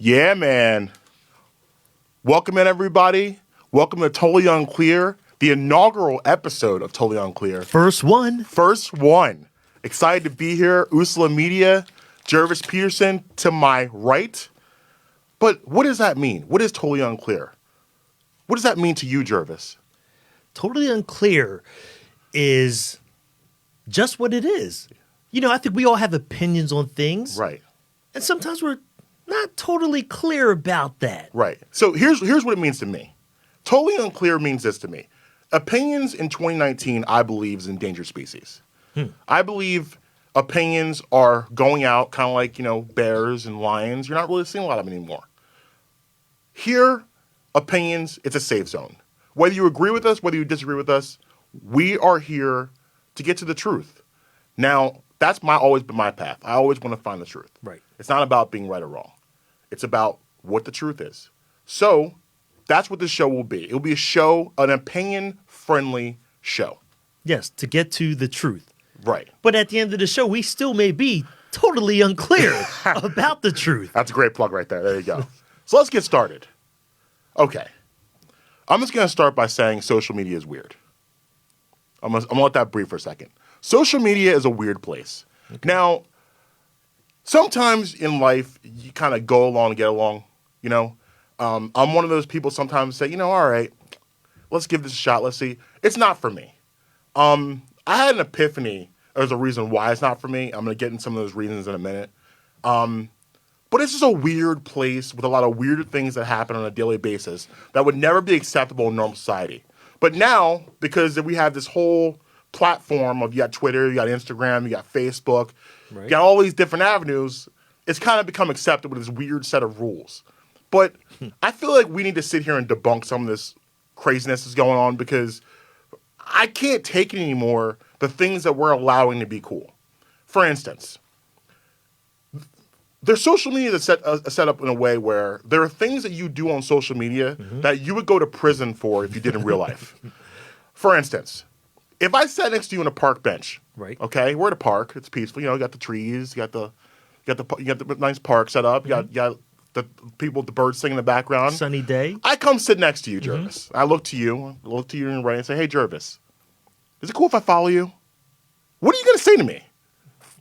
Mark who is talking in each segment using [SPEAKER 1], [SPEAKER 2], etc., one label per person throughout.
[SPEAKER 1] Yeah, man. Welcome in, everybody. Welcome to Totally Unclear, the inaugural episode of Totally Unclear.
[SPEAKER 2] First one.
[SPEAKER 1] Excited to be here. Ursula Media, Gervase, Peterson to my right. But what does that mean? What is Totally Unclear? What does that mean to you, Gervase?
[SPEAKER 2] Totally Unclear is just what it is. You know, I think we all have opinions on things.
[SPEAKER 1] Right.
[SPEAKER 2] And sometimes we're not totally clear about that.
[SPEAKER 1] Right. So here's what it means to me. Totally Unclear means this to me. Opinions in 2019, I believe, is endangered species. I believe opinions are going out kind of like, bears and lions. You're not really seeing a lot of them anymore. Here, opinions, it's a safe zone. Whether you agree with us, whether you disagree with us, we are here to get to the truth. Now, that's always been my path. I always want to find the truth.
[SPEAKER 2] Right.
[SPEAKER 1] It's not about being right or wrong. It's about what the truth is. So that's what this show will be. It will be an opinion-friendly show.
[SPEAKER 2] Yes, to get to the truth.
[SPEAKER 1] Right.
[SPEAKER 2] But at the end of the show, we still may be totally unclear about the truth.
[SPEAKER 1] That's a great plug right there. There you go. So let's get started. Okay. I'm just going to start by saying social media is weird. I'm going to let that breathe for a second. Social media is a weird place. Okay. Now, sometimes in life, you kind of go along to get along, I'm one of those people sometimes say, all right, let's give this a shot. Let's see. It's not for me. I had an epiphany. There's a reason why it's not for me. I'm going to get into some of those reasons in a minute. But it's just a weird place with a lot of weird things that happen on a daily basis that would never be acceptable in normal society. But now, because we have this whole platform of you got Twitter, you got Instagram, you got Facebook, you got all these different avenues, it's kind of become accepted with this weird set of rules. But I feel like we need to sit here and debunk some of this craziness that's going on because I can't take it anymore, the things that we're allowing to be cool. For instance, there's social media that's set up in a way where there are things that you do on social media that you would go to prison for if you did in real life. For instance, if I sat next to you on a park bench,
[SPEAKER 2] right?
[SPEAKER 1] Okay, we're at a park. It's peaceful. You got the trees. You got the nice park set up. You got the people with the birds singing in the background.
[SPEAKER 2] Sunny day.
[SPEAKER 1] I come sit next to you, Gervase. I look to you in the right and say, "Hey, Gervase, is it cool if I follow you?" What are you going to say to me?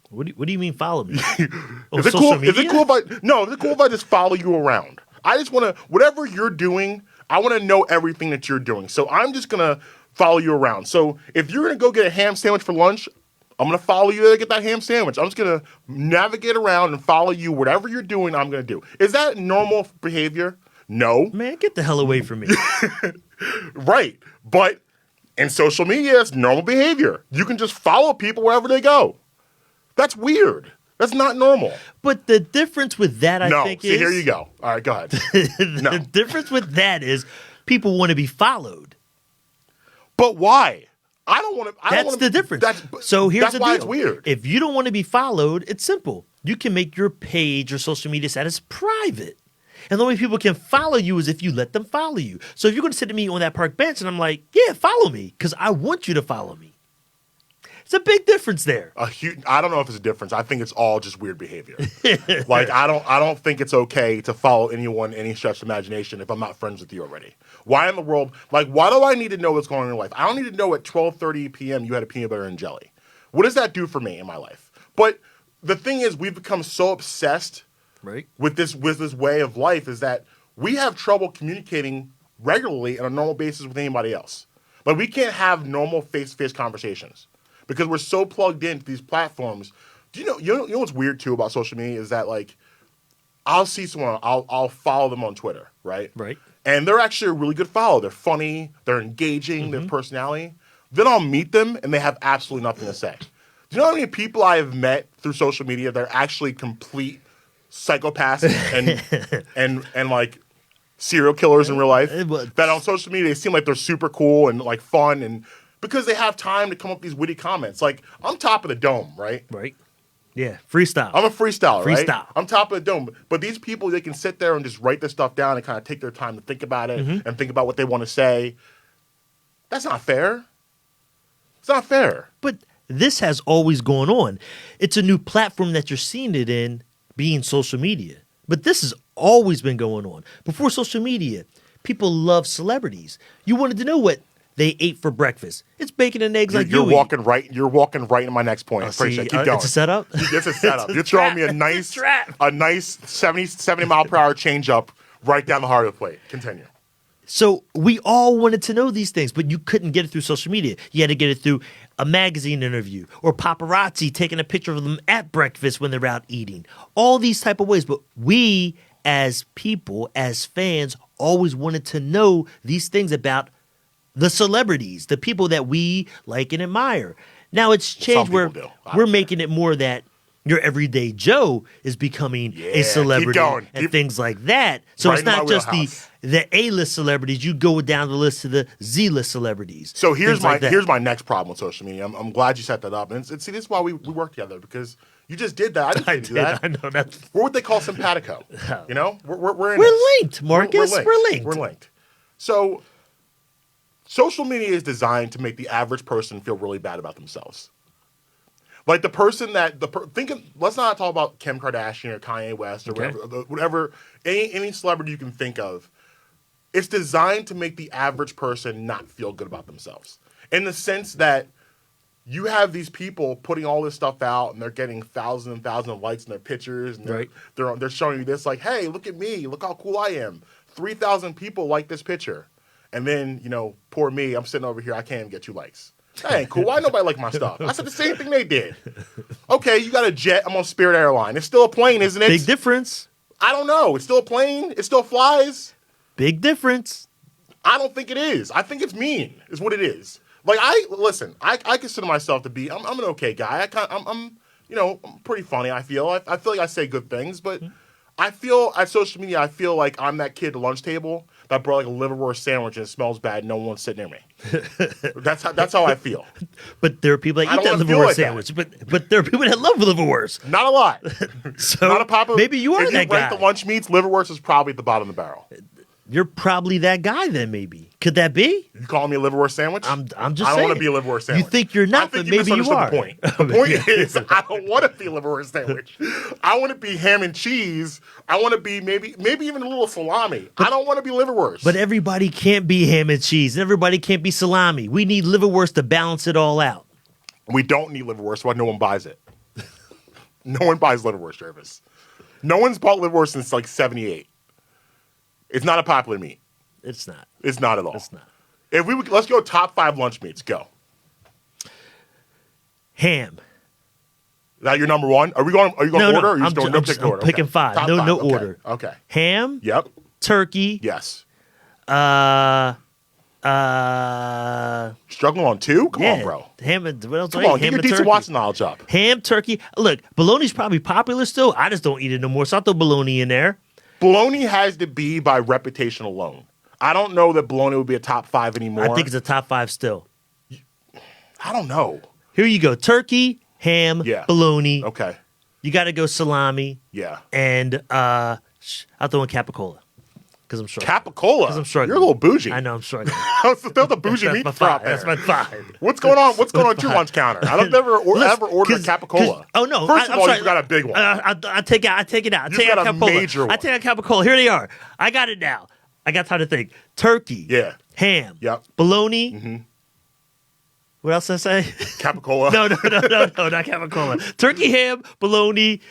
[SPEAKER 2] What do you mean follow me?
[SPEAKER 1] Is it cool if I just follow you around? I just want to, whatever you're doing, I want to know everything that you're doing. So I'm just going to follow you around. So if you're going to go get a ham sandwich for lunch, I'm going to follow you to get that ham sandwich. I'm just going to navigate around and follow you. Whatever you're doing, I'm going to do. Is that normal behavior? No.
[SPEAKER 2] Man, get the hell away from me.
[SPEAKER 1] Right. But in social media, it's normal behavior. You can just follow people wherever they go. That's weird. That's not normal.
[SPEAKER 2] But the difference with that, I think, is...
[SPEAKER 1] here you go. All right, go ahead.
[SPEAKER 2] The difference with that is people want to be followed.
[SPEAKER 1] But why? I don't want to...
[SPEAKER 2] That's the difference. So here's the deal.
[SPEAKER 1] That's why it's weird.
[SPEAKER 2] If you don't want to be followed, it's simple. You can make your page or social media status private. And the only people can follow you is if you let them follow you. So if you're going to sit to me on that park bench and I'm like, yeah, follow me, because I want you to follow me. It's a big difference there.
[SPEAKER 1] I don't know if it's a difference. I think it's all just weird behavior. Like I don't think it's okay to follow anyone any stretch of imagination if I'm not friends with you already. Why in the world? Like, why do I need to know what's going on in your life? I don't need to know at 12:30 p.m. you had a peanut butter and jelly. What does that do for me in my life? But the thing is, we've become so obsessed with this way of life is that we have trouble communicating regularly on a normal basis with anybody else. Like we can't have normal face-to-face conversations. Because we're so plugged into these platforms. Do you know what's weird too about social media is that like I'll see someone, I'll follow them on Twitter, right?
[SPEAKER 2] Right.
[SPEAKER 1] And they're actually a really good follow. They're funny, they're engaging, their personality. Then I'll meet them and they have absolutely nothing to say. Do you know how many people I have met through social media that are actually complete psychopaths and like serial killers in real life? That on social media they seem like they're super cool and like fun and because they have time to come up with these witty comments. Like, I'm top of the dome, right?
[SPEAKER 2] Right. Yeah, freestyle.
[SPEAKER 1] I'm a freestyler, right?
[SPEAKER 2] Freestyle.
[SPEAKER 1] I'm top of the dome. But these people, they can sit there and just write this stuff down and kind of take their time to think about it and think about what they want to say. That's not fair. It's not fair.
[SPEAKER 2] But this has always gone on. It's a new platform that you're seeing it in being social media. But this has always been going on. Before social media, people love celebrities. You wanted to know what they ate for breakfast. It's bacon and eggs like
[SPEAKER 1] you're
[SPEAKER 2] you
[SPEAKER 1] walking
[SPEAKER 2] eat.
[SPEAKER 1] right. You're walking right in my next point. Appreciate it. Keep going.
[SPEAKER 2] It's a setup?
[SPEAKER 1] It's a setup.
[SPEAKER 2] It's a
[SPEAKER 1] You're throwing
[SPEAKER 2] trap.
[SPEAKER 1] me a
[SPEAKER 2] It's a
[SPEAKER 1] nice 70 mile per hour change up right down the heart of the plate. Continue.
[SPEAKER 2] So we all wanted to know these things, but you couldn't get it through social media. You had to get it through a magazine interview or paparazzi taking a picture of them at breakfast when they're out eating. All these type of ways. But we as people, as fans, always wanted to know these things about the celebrities, the people that we like and admire. Now it's changed where we're making it more that your everyday Joe is becoming a celebrity and things like that. So it's not just the A-list celebrities. You go down the list to the Z-list celebrities.
[SPEAKER 1] So here's my next problem with social media. I'm glad you set that up. And see, this is why we work together, because you just did that. I didn't do that.
[SPEAKER 2] I know that.
[SPEAKER 1] We're what they call simpatico. You know, we're
[SPEAKER 2] linked, Marques. We're linked.
[SPEAKER 1] So social media is designed to make the average person feel really bad about themselves. Like the person that let's not talk about Kim Kardashian or Kanye West or whatever any celebrity you can think of. It's designed to make the average person not feel good about themselves, in the sense that you have these people putting all this stuff out and they're getting thousands and thousands of likes in their pictures, and they're showing you this, like, hey, look at me, look how cool I am. 3,000 people like this picture, and then poor me, I'm sitting over here, I can't even get 2 likes. That ain't cool. Why nobody like my stuff? I said the same thing they did. Okay, you got a jet. I'm on Spirit Airline. It's still a plane, isn't it?
[SPEAKER 2] Big difference.
[SPEAKER 1] I don't know. It's still a plane. It still flies.
[SPEAKER 2] Big difference.
[SPEAKER 1] I don't think it is. I think it's mean, is what it is. Like, I consider myself to be, I'm an okay guy. I'm pretty funny, I feel. I feel like I say good things, but I feel, at social media, I feel like I'm that kid at the lunch table that brought like a liverwurst sandwich and it smells bad and no one's sitting near me. That's how I feel.
[SPEAKER 2] But there are people that eat that liverwurst sandwich. But there are people that love liverwurst.
[SPEAKER 1] Not a lot.
[SPEAKER 2] So
[SPEAKER 1] not a popular,
[SPEAKER 2] maybe you are that guy.
[SPEAKER 1] If you rank the lunch meats, liverwurst is probably at the bottom of the barrel.
[SPEAKER 2] You're probably that guy then, maybe. Could that be?
[SPEAKER 1] You calling me a liverwurst sandwich?
[SPEAKER 2] I'm just saying.
[SPEAKER 1] I don't want to be a liverwurst sandwich.
[SPEAKER 2] You think you're not, but maybe you are.
[SPEAKER 1] The point. The point is, I don't want to be a liverwurst sandwich. I want to be ham and cheese. I want to be maybe even a little salami. I don't want to be liverwurst.
[SPEAKER 2] But everybody can't be ham and cheese. And everybody can't be salami. We need liverwurst to balance it all out.
[SPEAKER 1] We don't need liverwurst. That's why no one buys it. No one buys liverwurst, Gervase. No one's bought liverwurst since like 78. It's not a popular meat.
[SPEAKER 2] It's not.
[SPEAKER 1] It's not at all.
[SPEAKER 2] It's not.
[SPEAKER 1] Let's go top 5 lunch meats. Go.
[SPEAKER 2] Ham.
[SPEAKER 1] Is that your number 1? Are you going order? Or are you
[SPEAKER 2] I'm picking 5. No order.
[SPEAKER 1] Okay.
[SPEAKER 2] Ham.
[SPEAKER 1] Yep.
[SPEAKER 2] Turkey.
[SPEAKER 1] Yes.
[SPEAKER 2] Struggling
[SPEAKER 1] on 2? Come on, bro.
[SPEAKER 2] Ham. What else?
[SPEAKER 1] Come on, get your decent Watson knowledge up.
[SPEAKER 2] Ham, turkey. Look, bologna's probably popular still. I just don't eat it no more, so I'll throw bologna in there.
[SPEAKER 1] Bologna has to be by reputation alone. I don't know that bologna would be a top 5 anymore.
[SPEAKER 2] I think it's a top 5 still.
[SPEAKER 1] I don't know.
[SPEAKER 2] Here you go. Turkey, ham, bologna.
[SPEAKER 1] Okay.
[SPEAKER 2] You got to go salami.
[SPEAKER 1] Yeah.
[SPEAKER 2] And I'll throw in capicola. Because I'm struggling.
[SPEAKER 1] Capicola?
[SPEAKER 2] Because I'm struggling.
[SPEAKER 1] You're a little bougie.
[SPEAKER 2] I know, I'm struggling.
[SPEAKER 1] That's the bougie meat prop there.
[SPEAKER 2] That's my 5.
[SPEAKER 1] What's going on? What's going on at your lunch counter? I don't ever order a capicola.
[SPEAKER 2] Oh no!
[SPEAKER 1] First of all, you got a big one.
[SPEAKER 2] I take it out. I take it out.
[SPEAKER 1] You got a
[SPEAKER 2] capicola.
[SPEAKER 1] major one.
[SPEAKER 2] I take out capicola. Here they are. I got it now. I got time to think. Turkey.
[SPEAKER 1] Yeah.
[SPEAKER 2] Ham.
[SPEAKER 1] Yep.
[SPEAKER 2] Bologna.
[SPEAKER 1] Mm-hmm.
[SPEAKER 2] What else did I say?
[SPEAKER 1] Capicola.
[SPEAKER 2] No, not capicola. Turkey, ham, bologna,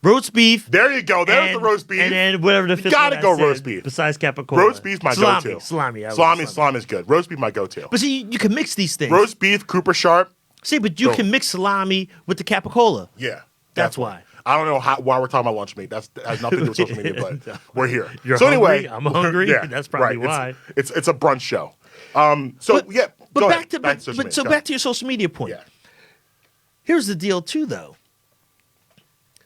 [SPEAKER 2] roast beef.
[SPEAKER 1] There you go. There's the roast beef.
[SPEAKER 2] And then whatever the fifth
[SPEAKER 1] one. You gotta go
[SPEAKER 2] said,
[SPEAKER 1] roast beef.
[SPEAKER 2] Besides capicola.
[SPEAKER 1] Roast beef's my go-to.
[SPEAKER 2] Salami
[SPEAKER 1] is good. Roast beef my go-to.
[SPEAKER 2] But see, you can mix these things.
[SPEAKER 1] Roast beef, Cooper Sharp.
[SPEAKER 2] See, but you can mix salami with the capicola.
[SPEAKER 1] Yeah.
[SPEAKER 2] That's why.
[SPEAKER 1] I don't know why we're talking about lunch meat. That has nothing to do with social media, but we're here.
[SPEAKER 2] You're
[SPEAKER 1] so
[SPEAKER 2] hungry?
[SPEAKER 1] anyway,
[SPEAKER 2] I'm hungry. Yeah, that's probably why.
[SPEAKER 1] It's a brunch show.
[SPEAKER 2] But back to your social media point.
[SPEAKER 1] Yeah.
[SPEAKER 2] Here's the deal too, though.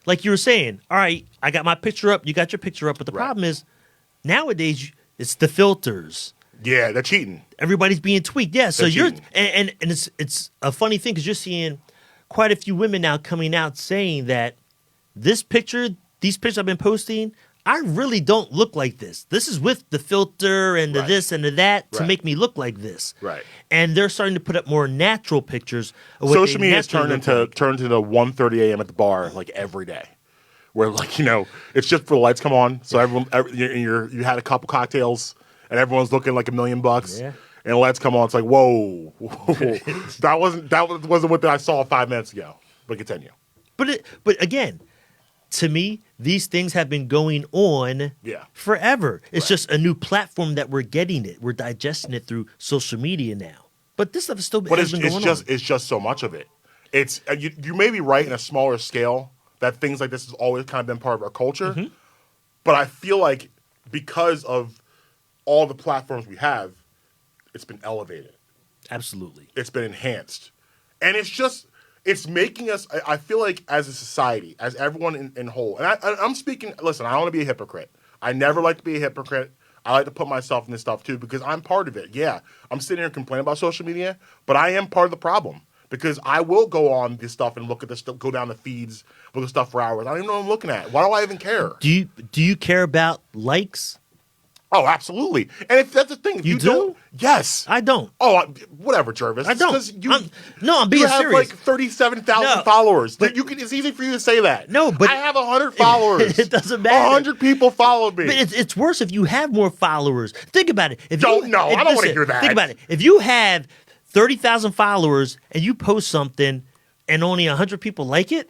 [SPEAKER 2] Like you were saying, all right, I got my picture up, you got your picture up, but the problem is nowadays it's the filters.
[SPEAKER 1] Yeah, they're cheating.
[SPEAKER 2] Everybody's being tweaked. Yeah, so
[SPEAKER 1] you're
[SPEAKER 2] and it's a funny thing because you're seeing quite a few women now coming out saying that these pictures I've been posting, I really don't look like this. This is with the filter and the this and the that to make me look like this.
[SPEAKER 1] Right.
[SPEAKER 2] And they're starting to put up more natural pictures. Of what
[SPEAKER 1] social media has turned into
[SPEAKER 2] like.
[SPEAKER 1] the 1:30 a.m. at the bar like every day. where like it's just for the lights come on, so you had a couple cocktails and everyone's looking like $1,000,000,
[SPEAKER 2] Yeah.
[SPEAKER 1] and the lights come on. It's like whoa, that wasn't what I saw 5 minutes ago. But continue.
[SPEAKER 2] But again, to me, these things have been going on forever. It's just a new platform that we're getting it. We're digesting it through social media now. But this stuff is still has been going on.
[SPEAKER 1] It's just so much of it. It's you may be right in a smaller scale that things like this has always kind of been part of our culture.
[SPEAKER 2] Mm-hmm.
[SPEAKER 1] But I feel like because of all the platforms we have, it's been elevated.
[SPEAKER 2] Absolutely.
[SPEAKER 1] It's been enhanced. And it's making us, I feel like as a society, as everyone in whole, and I'm speaking, listen, I don't want to be a hypocrite. I never like to be a hypocrite. I like to put myself in this stuff too because I'm part of it. Yeah, I'm sitting here and complaining about social media, but I am part of the problem because I will go on this stuff and look at this stuff, go down the feeds, look at stuff for hours. I don't even know what I'm looking at. Why do I even care?
[SPEAKER 2] Do you care about likes?
[SPEAKER 1] Oh, absolutely. And if that's the thing,
[SPEAKER 2] you
[SPEAKER 1] don't. Yes,
[SPEAKER 2] I don't.
[SPEAKER 1] Oh, whatever, Gervase.
[SPEAKER 2] I don't. I'm being
[SPEAKER 1] you have
[SPEAKER 2] serious.
[SPEAKER 1] Like 37,000 followers. But it's easy for you to say that.
[SPEAKER 2] No, but
[SPEAKER 1] I have 100 followers.
[SPEAKER 2] It doesn't matter.
[SPEAKER 1] 100 people follow me.
[SPEAKER 2] But it's worse if you have more followers. Think about it.
[SPEAKER 1] I don't want to hear that.
[SPEAKER 2] Think about it. If you have 30,000 followers and you post something and only 100 people like it,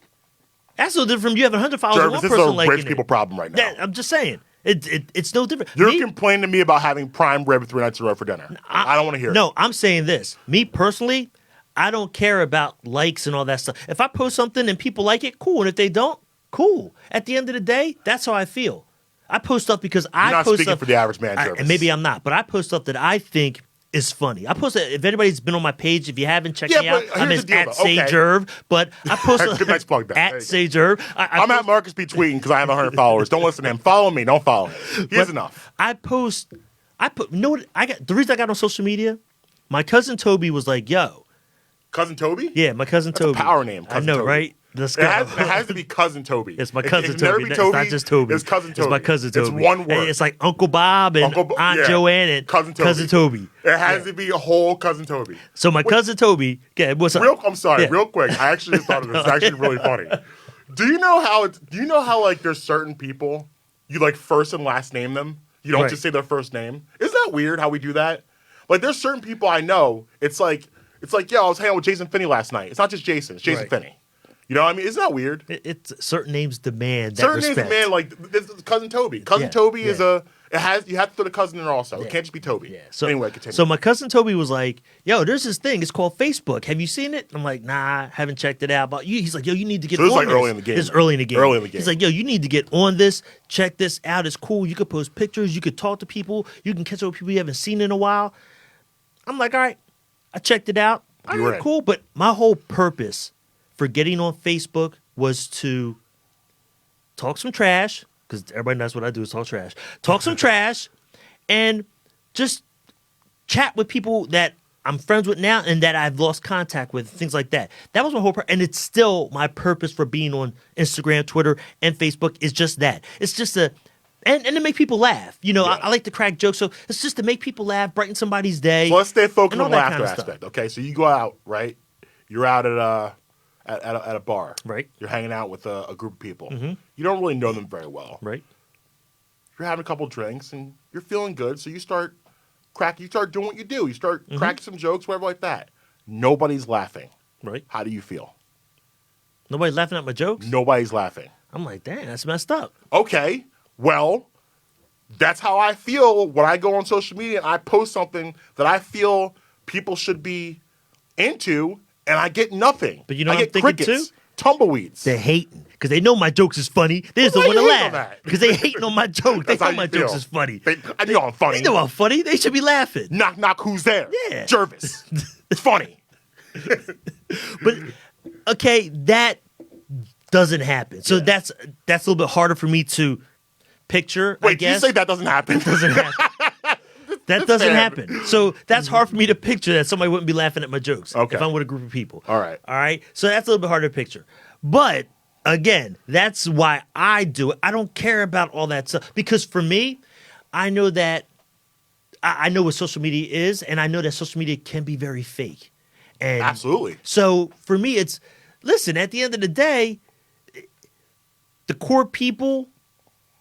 [SPEAKER 2] that's no different from you have 100 followers and one person liking it.
[SPEAKER 1] This is a rich people problem right now.
[SPEAKER 2] I'm just saying. It's no different.
[SPEAKER 1] You're complaining to me about having prime rib 3 nights in a row for dinner. I don't want to hear it.
[SPEAKER 2] No, I'm saying this. Me personally, I don't care about likes and all that stuff. If I post something and people like it, cool. And if they don't, cool. At the end of the day, that's how I feel. I post stuff because
[SPEAKER 1] You're not speaking for the average man, Gervase.
[SPEAKER 2] And maybe I'm not, but I post stuff that I think is funny. I post it. If anybody's been on my page, if you haven't checked me out, I'm at SayGerv. But I post
[SPEAKER 1] nice plug
[SPEAKER 2] at SayGerv.
[SPEAKER 1] I'm at Marques be tweeting because I have 100 followers. Don't listen to him. Follow me. Don't follow him. He has enough.
[SPEAKER 2] I put. You know what? The reason I got on social media, my cousin Toby was like, "Yo,
[SPEAKER 1] cousin Toby?
[SPEAKER 2] Yeah, my cousin Toby.
[SPEAKER 1] That's a power name.
[SPEAKER 2] I know,
[SPEAKER 1] Toby.
[SPEAKER 2] Right?
[SPEAKER 1] It has to be cousin Toby.
[SPEAKER 2] It's my cousin
[SPEAKER 1] Toby.
[SPEAKER 2] It's not just Toby.
[SPEAKER 1] It's cousin Toby.
[SPEAKER 2] It's my cousin Toby.
[SPEAKER 1] It's one word.
[SPEAKER 2] It's like Uncle Bob and Aunt Joanne and cousin Toby.
[SPEAKER 1] It has to be a whole cousin Toby.
[SPEAKER 2] So my cousin Toby. Okay, what's up?
[SPEAKER 1] I'm sorry, real quick. I actually just thought of this. It's actually really funny. Do you know how like there's certain people you like first and last name them? You don't just say their first name. Isn't that weird how we do that? Like there's certain people I know. It's like I was hanging out with Jason Finney last night. It's not just Jason. It's Jason Finney. You know what I mean? Isn't that weird?
[SPEAKER 2] It's certain names demand that respect.
[SPEAKER 1] Certain names demand, like this is cousin Toby. Cousin Toby is you have to throw the cousin in there also. It can't just be Toby.
[SPEAKER 2] Yeah. So
[SPEAKER 1] anyway, continue.
[SPEAKER 2] So my cousin Toby was like, "Yo, there's this thing. It's called Facebook. Have you seen it?" I'm like, "Nah, haven't checked it out." But he's like, "Yo, you need to get on this."
[SPEAKER 1] Like early in the game.
[SPEAKER 2] It's early in the game.
[SPEAKER 1] Early in the game.
[SPEAKER 2] He's like, "Yo, you need to get on this. Check this out. It's cool. You could post pictures. You could talk to people. You can catch up with people you haven't seen in a while." I'm like, "All right." I checked it out. All right, cool. But my whole purpose for getting on Facebook was to talk some trash, because everybody knows what I do is talk trash. Talk some trash and just chat with people that I'm friends with now and that I've lost contact with, things like that. That was my whole purpose. And it's still my purpose for being on Instagram, Twitter, and Facebook is just that. It's just and to make people laugh. You know, I like to crack jokes, so it's just to make people laugh, brighten somebody's day.
[SPEAKER 1] So let's stay focused on the laughter aspect, okay? So you go out, right? You're out at a bar.
[SPEAKER 2] Right.
[SPEAKER 1] You're hanging out with a group of people.
[SPEAKER 2] Mm-hmm.
[SPEAKER 1] You don't really know them very well.
[SPEAKER 2] Right.
[SPEAKER 1] You're having a couple drinks and you're feeling good, so you start doing what you do. You start cracking some jokes, whatever like that. Nobody's laughing.
[SPEAKER 2] Right.
[SPEAKER 1] How do you feel?
[SPEAKER 2] Nobody's laughing at my jokes?
[SPEAKER 1] Nobody's laughing.
[SPEAKER 2] I'm like, damn, that's messed up.
[SPEAKER 1] Okay. Well, that's how I feel when I go on social media and I post something that I feel people should be into, and I get nothing.
[SPEAKER 2] But you know
[SPEAKER 1] I
[SPEAKER 2] what
[SPEAKER 1] get
[SPEAKER 2] I'm thinking
[SPEAKER 1] crickets,
[SPEAKER 2] too?
[SPEAKER 1] Tumbleweeds.
[SPEAKER 2] They're hating because they know my jokes is funny. They just don't want to laugh because they hating on my joke. They know my jokes is funny.
[SPEAKER 1] I know I'm funny.
[SPEAKER 2] They know I'm funny. They should be laughing.
[SPEAKER 1] Knock, knock, who's there?
[SPEAKER 2] Yeah.
[SPEAKER 1] Gervase. It's funny.
[SPEAKER 2] But, okay, that doesn't happen. So that's a little bit harder for me to picture, I guess.
[SPEAKER 1] Wait, you say that doesn't happen?
[SPEAKER 2] It doesn't happen. That doesn't happen. So that's hard for me to picture that somebody wouldn't be laughing at my jokes if I'm with a group of people.
[SPEAKER 1] All right.
[SPEAKER 2] So that's a little bit harder to picture. But again, that's why I do it. I don't care about all that stuff because for me, I know that I know what social media is, and I know that social media can be very fake. And
[SPEAKER 1] absolutely.
[SPEAKER 2] So for me, listen, at the end of the day, the core people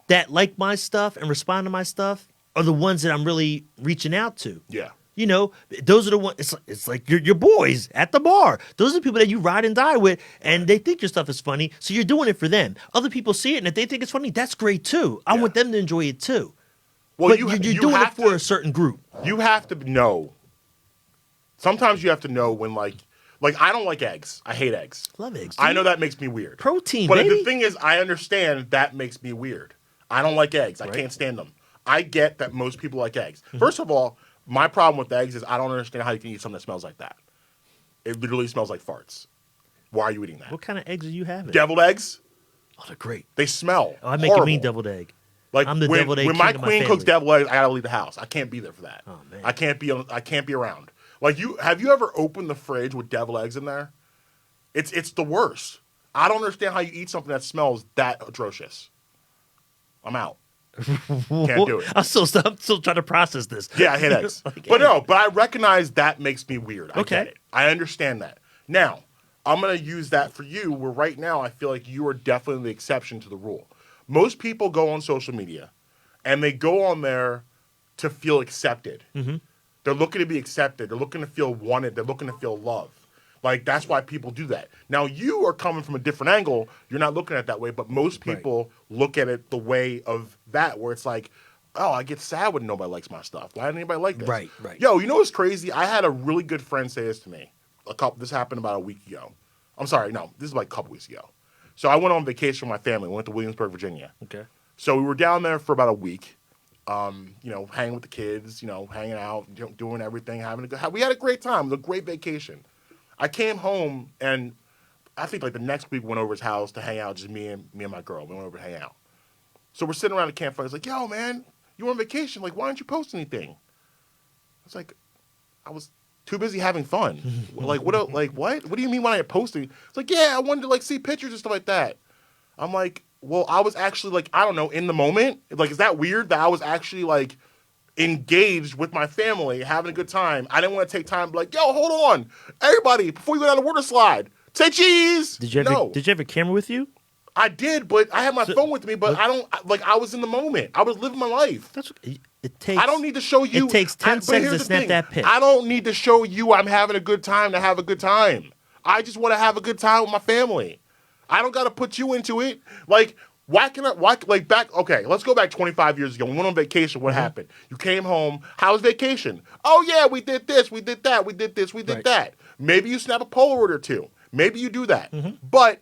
[SPEAKER 2] that like my stuff and respond to my stuff are the ones that I'm really reaching out to.
[SPEAKER 1] Yeah.
[SPEAKER 2] You know, those are the ones. It's like your boys at the bar. Those are the people that you ride and die with, and they think your stuff is funny. So you're doing it for them. Other people see it, and if they think it's funny, that's great too. I want them to enjoy it too.
[SPEAKER 1] Well,
[SPEAKER 2] but you're doing it for a certain group.
[SPEAKER 1] You have to know. Sometimes you have to know when, like I don't like eggs. I hate eggs.
[SPEAKER 2] Love eggs.
[SPEAKER 1] I know that makes me weird.
[SPEAKER 2] Protein,
[SPEAKER 1] but
[SPEAKER 2] baby.
[SPEAKER 1] the thing is, I understand that makes me weird. I don't like eggs. I can't stand them. I get that most people like eggs. First of all, my problem with eggs is I don't understand how you can eat something that smells like that. It literally smells like farts. Why are you eating that?
[SPEAKER 2] What kind of eggs are you having?
[SPEAKER 1] Deviled eggs?
[SPEAKER 2] Oh, they're great.
[SPEAKER 1] They smell
[SPEAKER 2] I make
[SPEAKER 1] horrible.
[SPEAKER 2] a mean deviled egg.
[SPEAKER 1] Like
[SPEAKER 2] I'm the
[SPEAKER 1] when,
[SPEAKER 2] deviled egg
[SPEAKER 1] when
[SPEAKER 2] king
[SPEAKER 1] my
[SPEAKER 2] of
[SPEAKER 1] queen
[SPEAKER 2] my
[SPEAKER 1] cooks
[SPEAKER 2] family.
[SPEAKER 1] deviled eggs, I gotta leave the house. I can't be there for that.
[SPEAKER 2] Oh, man.
[SPEAKER 1] I can't be around. Like have you ever opened the fridge with deviled eggs in there? It's the worst. I don't understand how you eat something that smells that atrocious. I'm out. Can't do it.
[SPEAKER 2] I'm still trying to process this.
[SPEAKER 1] Yeah, I hate eggs. But I recognize that makes me weird. I get it. I understand that. Now, I'm going to use that for you, where right now I feel like you are definitely the exception to the rule. Most people go on social media, and they go on there to feel accepted. Mm-hmm. They're looking to be accepted. They're looking to feel wanted. They're looking to feel loved. Like, that's why people do that. Now, you are coming from a different angle. You're not looking at it that way, but most people look at it the way of that, where it's like, oh, I get sad when nobody likes my stuff. Why doesn't anybody like this?
[SPEAKER 2] Right.
[SPEAKER 1] Yo, you know what's crazy? I had a really good friend say this to me. This happened about a week ago. I'm sorry, no, this is like a couple weeks ago. So I went on vacation with my family. We went to Williamsburg, Virginia.
[SPEAKER 2] Okay.
[SPEAKER 1] So we were down there for about a week, hanging with the kids, hanging out, doing everything, having a good. We had a great time. It was a great vacation. I came home, and I think like the next week we went over his house to hang out, just me and my girl. We went over to hang out. So we're sitting around the campfire. He's like, yo, man, you were on vacation. Like, why didn't you post anything? I was like, I was too busy having fun. Like, what? Like, what? What do you mean when I posting? It's like, yeah, I wanted to like see pictures and stuff like that. I'm like, well, I was actually like, I don't know, in the moment. Like, is that weird that I was actually like engaged with my family, having a good time? I didn't want to take time to be like, yo, hold on, everybody, before you go down the water slide, say cheese.
[SPEAKER 2] Did you have a camera with you?
[SPEAKER 1] I did, but I had my phone with me. But I was in the moment. I was living my life. I don't need to show you.
[SPEAKER 2] It takes 10 seconds to snap that pic.
[SPEAKER 1] I don't need to show you I'm having a good time to have a good time. I just want to have a good time with my family. I don't got to put you into it. Like, okay, let's go back 25 years ago. We went on vacation. What happened? You came home. How was vacation? Oh, yeah, we did this. We did that. We did this. We did that. Maybe you snap a Polaroid or two. Maybe you do that. But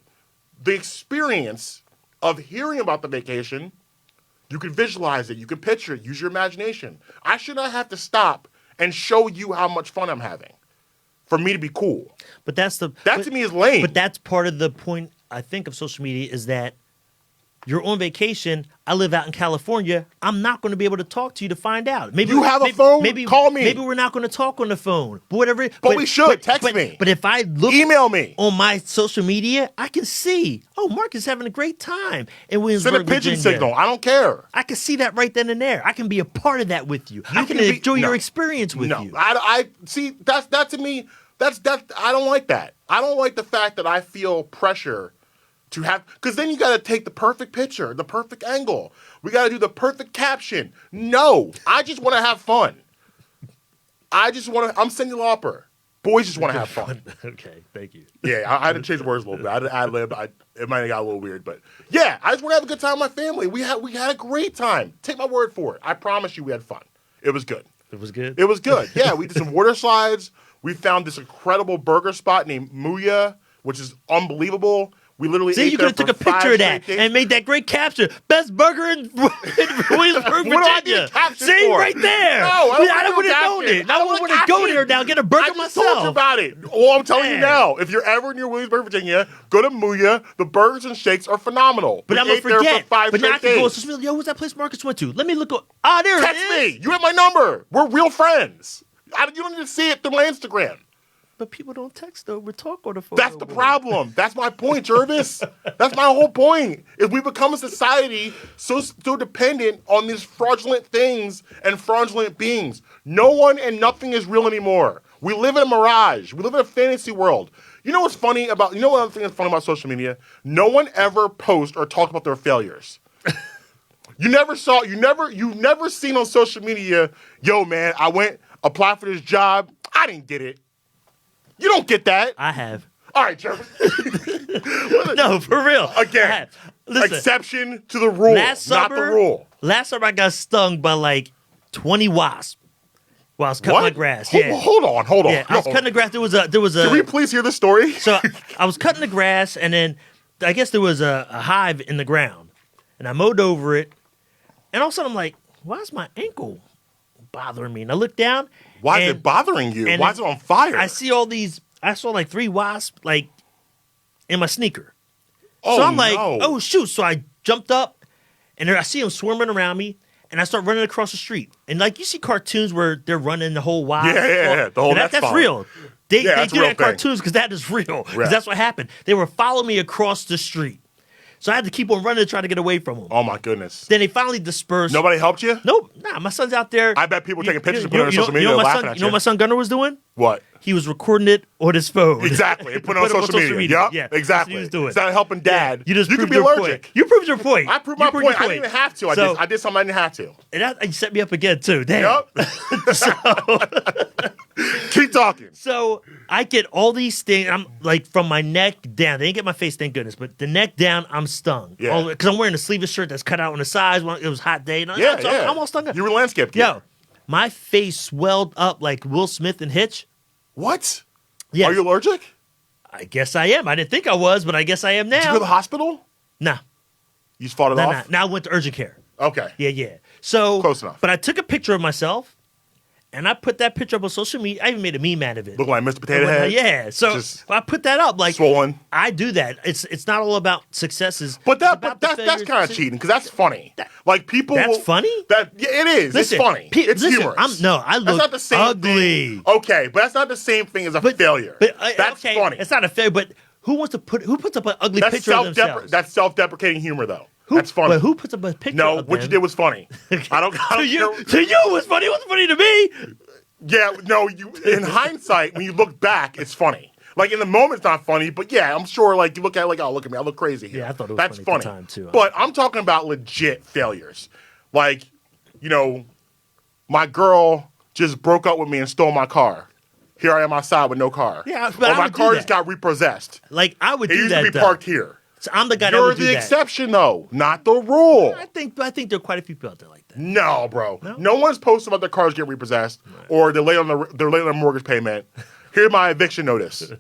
[SPEAKER 1] the experience of hearing about the vacation, you can visualize it. You can picture it. Use your imagination. I should not have to stop and show you how much fun I'm having for me to be cool.
[SPEAKER 2] But that
[SPEAKER 1] to me is lame.
[SPEAKER 2] But that's part of the point, I think, of social media is that you're on vacation. I live out in California. I'm not going to be able to talk to you to find out. Maybe
[SPEAKER 1] you have a phone. Call me.
[SPEAKER 2] Maybe we're not going to talk on the phone. But whatever.
[SPEAKER 1] But we should. Text me.
[SPEAKER 2] But if I
[SPEAKER 1] email me
[SPEAKER 2] on my social media, I can see. Oh, Mark is having a great time in Williamsburg,
[SPEAKER 1] Send a pigeon
[SPEAKER 2] Virginia.
[SPEAKER 1] signal. I don't care.
[SPEAKER 2] I can see that right then and there. I can be a part of that with you. I can enjoy your experience with you.
[SPEAKER 1] I see. That to me. That's I don't like that. I don't like the fact that I feel pressure to have, because then you got to take the perfect picture, the perfect angle. We got to do the perfect caption. No, I just want to have fun. I'm Cyndi Lauper. Boys just want to have fun.
[SPEAKER 2] Okay, thank you.
[SPEAKER 1] Yeah, I had to change the words a little bit. I ad-libbed. It might have got a little weird, but yeah, I just want to have a good time with my family. We had a great time. Take my word for it. I promise you we had fun. It was good.
[SPEAKER 2] It was good?
[SPEAKER 1] It was good. Yeah, we did some water slides. We found this incredible burger spot named Muya, which is unbelievable. We literally ate
[SPEAKER 2] you could have took a picture of that and made that great caption. Best burger in Williamsburg, Virginia. See, right there.
[SPEAKER 1] No, I
[SPEAKER 2] would have known it. I want to go there now, get a burger myself.
[SPEAKER 1] I told you about it. Oh, I'm telling you now. If you're ever near Williamsburg, Virginia, go to Muya. The burgers and shakes are phonamenal.
[SPEAKER 2] But I'm going to forget. But now I can go on social media. Yo, what's that place Marques went to? Let me look. There it is.
[SPEAKER 1] Text me. You have my number. We're real friends. You don't need to see it through my Instagram.
[SPEAKER 2] But people don't text, though. We talk on the phone.
[SPEAKER 1] That's the problem. That's my point, Gervase. That's my whole point. If we become a society so dependent on these fraudulent things and fraudulent beings, no one and nothing is real anymore. We live in a mirage. We live in a fantasy world. You know what other thing that's funny about social media? No one ever posts or talks about their failures. You never seen on social media, yo, man, I went, applied for this job. I didn't get it. You don't get that.
[SPEAKER 2] I have.
[SPEAKER 1] All right, Trevor.
[SPEAKER 2] No, for real.
[SPEAKER 1] Again,
[SPEAKER 2] listen,
[SPEAKER 1] exception to the rule, not the rule.
[SPEAKER 2] Last summer, I got stung by like 20 wasps while I was cutting my grass.
[SPEAKER 1] Hold on.
[SPEAKER 2] Yeah, I was cutting the grass. There was a.
[SPEAKER 1] Can we please hear the story?
[SPEAKER 2] So I was cutting the grass, and then I guess there was a hive in the ground, and I mowed over it, and all of a sudden I'm like, why is my ankle bothering me? And I look down.
[SPEAKER 1] Why is it bothering you? Why is it on fire?
[SPEAKER 2] I see all these. I saw like 3 wasps like in my sneaker.
[SPEAKER 1] Oh,
[SPEAKER 2] so I'm like,
[SPEAKER 1] no.
[SPEAKER 2] oh shoot! So I jumped up, and I see them swarming around me, and I start running across the street. And like you see cartoons where they're running the whole wasp.
[SPEAKER 1] Yeah. The whole
[SPEAKER 2] that's
[SPEAKER 1] fine.
[SPEAKER 2] real. They do that in
[SPEAKER 1] thing.
[SPEAKER 2] cartoons because that is real. Because that's what happened. They were following me across the street. So I had to keep on running to try to get away from them.
[SPEAKER 1] Oh, my goodness.
[SPEAKER 2] Then they finally dispersed.
[SPEAKER 1] Nobody helped you?
[SPEAKER 2] Nope. Nah, my son's out there.
[SPEAKER 1] I bet people taking pictures and putting it on social media laughing at you.
[SPEAKER 2] You know what my son Gunnar was doing?
[SPEAKER 1] What?
[SPEAKER 2] He was recording it on his phone.
[SPEAKER 1] Exactly. And put it on social media. Yep.
[SPEAKER 2] Yeah,
[SPEAKER 1] exactly.
[SPEAKER 2] that's what he was doing.
[SPEAKER 1] It's not helping dad.
[SPEAKER 2] You just
[SPEAKER 1] could
[SPEAKER 2] proved
[SPEAKER 1] be
[SPEAKER 2] your
[SPEAKER 1] allergic.
[SPEAKER 2] point. You proved your point.
[SPEAKER 1] I proved my point. I didn't even have to.
[SPEAKER 2] So,
[SPEAKER 1] I did something I didn't have to.
[SPEAKER 2] And you set me up again, too. Damn.
[SPEAKER 1] Yep. Keep talking.
[SPEAKER 2] So I get all these things. I'm like from my neck down. They didn't get my face, thank goodness. But the neck down, I'm stung.
[SPEAKER 1] Yeah.
[SPEAKER 2] Because I'm wearing a sleeveless shirt that's cut out on the sides. It was a hot day. So
[SPEAKER 1] Yeah.
[SPEAKER 2] I'm all stung up.
[SPEAKER 1] You were landscape kid.
[SPEAKER 2] Yo, my face swelled up like Will Smith and Hitch.
[SPEAKER 1] What?
[SPEAKER 2] Yes.
[SPEAKER 1] Are you allergic?
[SPEAKER 2] I guess I am. I didn't think I was, but I guess I am now.
[SPEAKER 1] Did you go to the hospital?
[SPEAKER 2] Nah.
[SPEAKER 1] You just fought it off?
[SPEAKER 2] Now I went to urgent care.
[SPEAKER 1] Okay.
[SPEAKER 2] Yeah. So
[SPEAKER 1] close enough.
[SPEAKER 2] But I took a picture of myself, and I put that picture up on social media. I even made a meme out of it.
[SPEAKER 1] Look like Mr. Potato Head?
[SPEAKER 2] Yeah. So
[SPEAKER 1] Just
[SPEAKER 2] I put that up. Like
[SPEAKER 1] swollen.
[SPEAKER 2] I do that. It's not all about successes.
[SPEAKER 1] But that's kind of cheating because that's funny. Like people.
[SPEAKER 2] That's funny.
[SPEAKER 1] It is.
[SPEAKER 2] Listen,
[SPEAKER 1] it's funny. It's humorous.
[SPEAKER 2] I look
[SPEAKER 1] that's not the same
[SPEAKER 2] ugly.
[SPEAKER 1] Thing. Okay, but that's not the same thing as a failure.
[SPEAKER 2] But
[SPEAKER 1] that's
[SPEAKER 2] okay,
[SPEAKER 1] funny.
[SPEAKER 2] It's not a failure. But who puts up an ugly picture of themselves?
[SPEAKER 1] That's self-deprecating humor, though. That's funny.
[SPEAKER 2] But who puts up a picture?
[SPEAKER 1] No,
[SPEAKER 2] of
[SPEAKER 1] what you did was funny. I don't.
[SPEAKER 2] To you, it was funny. It wasn't funny to me.
[SPEAKER 1] Yeah, no. In hindsight, when you look back, it's funny. Like in the moment, it's not funny. But yeah, I'm sure. Like you look at it like, oh, look at me, I look crazy here.
[SPEAKER 2] Yeah, I thought it was
[SPEAKER 1] that's
[SPEAKER 2] funny at the time too.
[SPEAKER 1] But I'm talking about legit failures. Like, my girl just broke up with me and stole my car. Here I am outside with no car.
[SPEAKER 2] Yeah, but
[SPEAKER 1] or my car just got repossessed.
[SPEAKER 2] Like I would
[SPEAKER 1] it
[SPEAKER 2] do
[SPEAKER 1] used
[SPEAKER 2] that.
[SPEAKER 1] to be parked here.
[SPEAKER 2] So I'm the guy that
[SPEAKER 1] You're
[SPEAKER 2] would do
[SPEAKER 1] the
[SPEAKER 2] that.
[SPEAKER 1] exception, though, not the rule.
[SPEAKER 2] I think there are quite a few people out there like that.
[SPEAKER 1] No, bro. No one's posting about their cars getting repossessed or they're late on their mortgage payment. Here's my eviction notice.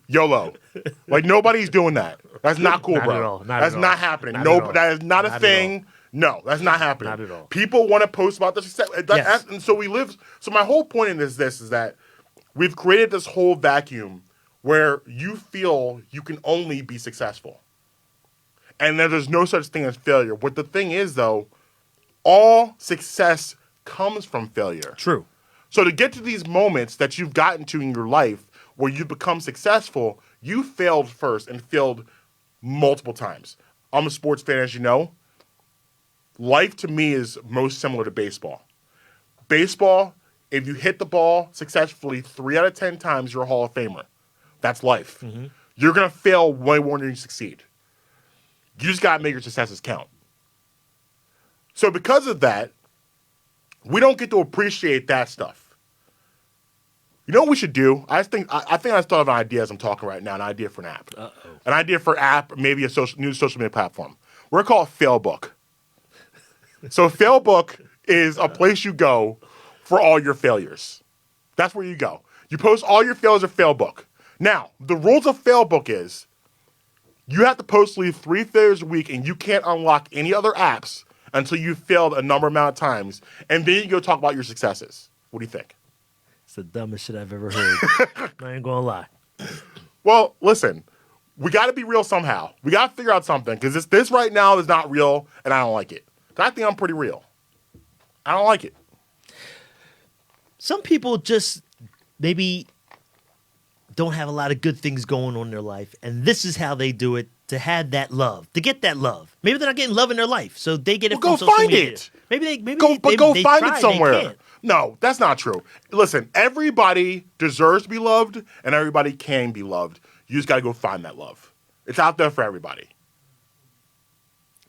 [SPEAKER 1] YOLO. Like nobody's doing that. That's not cool,
[SPEAKER 2] Not
[SPEAKER 1] bro.
[SPEAKER 2] at all.
[SPEAKER 1] That's not happening.
[SPEAKER 2] Not
[SPEAKER 1] No,
[SPEAKER 2] at all.
[SPEAKER 1] that is not a
[SPEAKER 2] Not
[SPEAKER 1] thing. No, that's not happening.
[SPEAKER 2] Not at all.
[SPEAKER 1] People want to post about the success.
[SPEAKER 2] Yes.
[SPEAKER 1] And so we live. So my whole point in this is that we've created this whole vacuum where you feel you can only be successful. And there's no such thing as failure. What the thing is, though, all success comes from failure.
[SPEAKER 2] True.
[SPEAKER 1] So to get to these moments that you've gotten to in your life where you become successful, you failed first and failed multiple times. I'm a sports fan, as you know. Life to me is most similar to baseball. Baseball, if you hit the ball successfully 3 out of 10 times, you're a Hall of Famer. That's life. Mm-hmm. You're going to fail way more than you succeed. You just got to make your successes count. So because of that, we don't get to appreciate that stuff. You know what we should do? I think I thought of an idea as I'm talking right now, an idea for an app.
[SPEAKER 2] Uh-oh.
[SPEAKER 1] An idea for app, maybe a new social media platform. We're called Failbook. So Failbook is a place you go for all your failures. That's where you go. You post all your failures of Failbook. Now, the rules of Failbook is you have to post at least 3 failures a week, and you can't unlock any other apps until you've failed a number amount of times, and then you go talk about your successes. What do you think?
[SPEAKER 2] It's the dumbest shit I've ever heard. I ain't gonna lie.
[SPEAKER 1] Well, listen, we got to be real somehow. We got to figure out something, because this right now is not real, and I don't like it. I think I'm pretty real. I don't like it.
[SPEAKER 2] Some people just maybe don't have a lot of good things going on in their life, and this is how they do it to have that love, to get that love. Maybe they're not getting love in their life, so they get it from social media.
[SPEAKER 1] It.
[SPEAKER 2] Maybe they
[SPEAKER 1] go find
[SPEAKER 2] tried,
[SPEAKER 1] it somewhere. No, that's not true. Listen, everybody deserves to be loved, and everybody can be loved. You just got to go find that love. It's out there for everybody.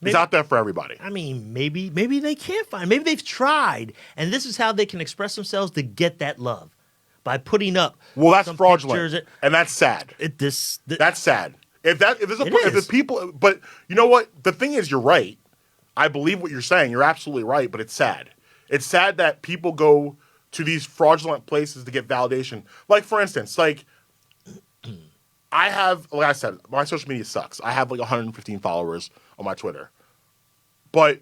[SPEAKER 1] It's out there for everybody.
[SPEAKER 2] I mean, maybe they can't find. Maybe they've tried, and this is how they can express themselves to get that love by putting up.
[SPEAKER 1] Well, that's
[SPEAKER 2] some
[SPEAKER 1] fraudulent, and that's sad. That's sad. If the people, but you know what? The thing is, you're right. I believe what you're saying. You're absolutely right, but it's sad. It's sad that people go to these fraudulent places to get validation. Like, for instance, like I said, my social media sucks. I have like 115 followers on my Twitter. But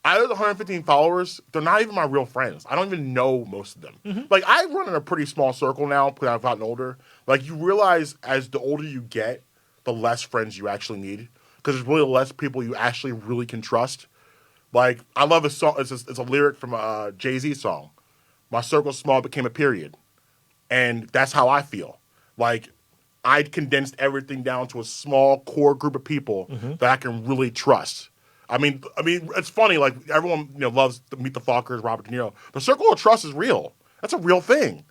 [SPEAKER 1] out of the 115 followers, they're not even my real friends. I don't even know most of them. Mm-hmm. Like, I run in a pretty small circle now because I've gotten older. Like, you realize as the older you get, the less friends you actually need. Because there's really less people you actually really can trust. Like, I love a song. It's a lyric from a Jay-Z song. My circle small became a period. And that's how I feel. Like, I'd condensed everything down to a small core group of people that I can really trust. I mean, it's funny. Like, everyone loves to Meet the Fockers, Robert De Niro. The circle of trust is real. That's a real thing.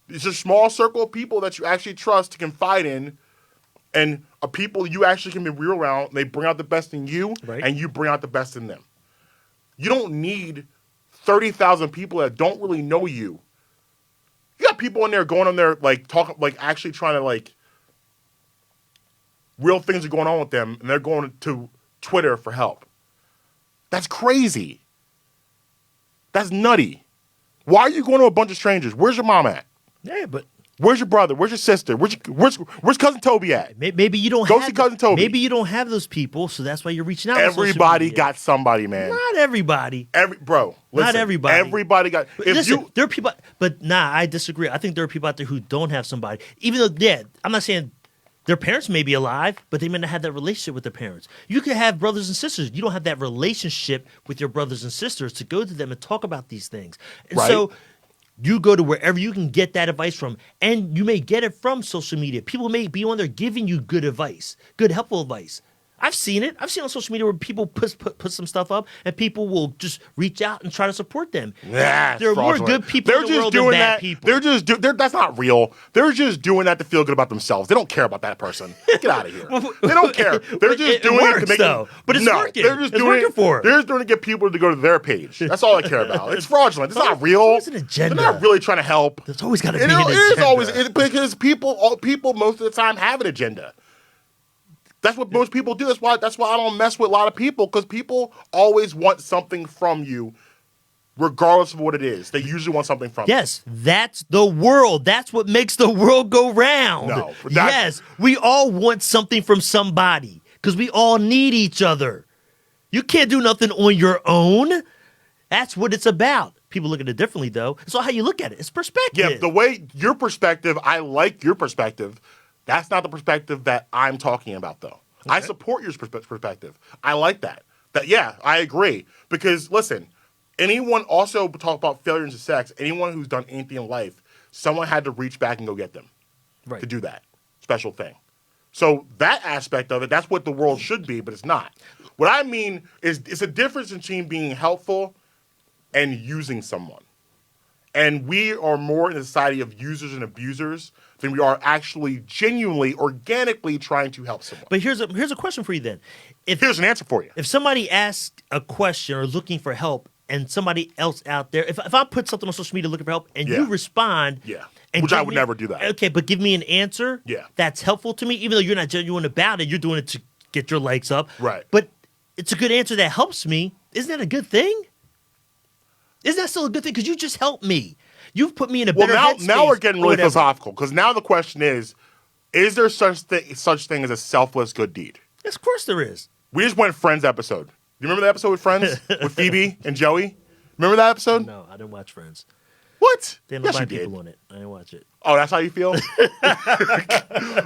[SPEAKER 1] It's a small circle of people that you actually trust to confide in, and a people you actually can be real around. They bring out the best in you, and you bring out the best in them. You don't need 30,000 people that don't really know you. You got people in there going on there like talking, like actually trying to like real things are going on with them, and they're going to Twitter for help. That's crazy. That's nutty. Why are you going to a bunch of strangers? Where's your mom at?
[SPEAKER 2] Yeah, but
[SPEAKER 1] where's your brother? Where's your sister? Where's cousin Toby at?
[SPEAKER 2] Maybe you don't
[SPEAKER 1] go see cousin Toby.
[SPEAKER 2] Maybe you don't have those people, so that's why you're reaching out.
[SPEAKER 1] Everybody got somebody, man.
[SPEAKER 2] Not everybody.
[SPEAKER 1] Listen,
[SPEAKER 2] not everybody.
[SPEAKER 1] Everybody got.
[SPEAKER 2] There are people, but I disagree. I think there are people out there who don't have somebody. Even though, I'm not saying their parents may be alive, but they may not have that relationship with their parents. You could have brothers and sisters. You don't have that relationship with your brothers and sisters to go to them and talk about these things. And so you go to wherever you can get that advice from, and you may get it from social media. People may be on there giving you good advice, good, helpful advice. I've seen it. I've seen on social media where people put some stuff up, and people will just reach out and try to support them.
[SPEAKER 1] Yeah,
[SPEAKER 2] there are more good people in the world than bad people.
[SPEAKER 1] That's not real. They're just doing that to feel good about themselves. They don't care about that person. Get out of here. They don't care. They're just doing it to make
[SPEAKER 2] though. But it's working.
[SPEAKER 1] They're just doing it for. They're just doing it to get people to go to their page. That's all they care about. It's fraudulent. It's not real.
[SPEAKER 2] It's an agenda.
[SPEAKER 1] They're not really trying to help.
[SPEAKER 2] There's always got to be an agenda.
[SPEAKER 1] Because people most of the time have an agenda. That's what most people do. That's why I don't mess with a lot of people, because people always want something from you, regardless of what it is. They usually want something from you.
[SPEAKER 2] Yes, that's the world. That's what makes the world go round.
[SPEAKER 1] No,
[SPEAKER 2] yes, we all want something from somebody because we all need each other. You can't do nothing on your own. That's what it's about. People look at it differently, though. It's all how you look at it. It's perspective.
[SPEAKER 1] Yeah, the way your perspective, I like your perspective. That's not the perspective that I'm talking about, though. Okay. I support your perspective. I like that. I agree. Because, listen, anyone also talk about failure and success, anyone who's done anything in life, someone had to reach back and go get them to do that special thing. So that aspect of it, that's what the world should be, but it's not. What I mean is it's a difference between being helpful and using someone. And we are more in a society of users and abusers than we are actually genuinely, organically trying to help someone.
[SPEAKER 2] But here's a question for you then.
[SPEAKER 1] Here's an answer for you.
[SPEAKER 2] If somebody asks a question or looking for help, and somebody else out there, if I put something on social media looking for help, and you respond,
[SPEAKER 1] and which I would never do that.
[SPEAKER 2] Okay, but give me an answer that's helpful to me, even though you're not genuine about it, you're doing it to get your likes up.
[SPEAKER 1] Right.
[SPEAKER 2] But it's a good answer that helps me. Isn't that a good thing? Isn't that still a good thing? Because you just helped me. You've put me in a better headspace.
[SPEAKER 1] Now we're getting really philosophical, because now the question is there such thing as a selfless good deed?
[SPEAKER 2] Yes, of course there is.
[SPEAKER 1] We just went Friends episode. You remember that episode with Friends? With Phoebe and Joey? Remember that episode?
[SPEAKER 2] No, I didn't watch Friends.
[SPEAKER 1] What?
[SPEAKER 2] They had no black people on it. I didn't watch it.
[SPEAKER 1] Oh, that's how you feel?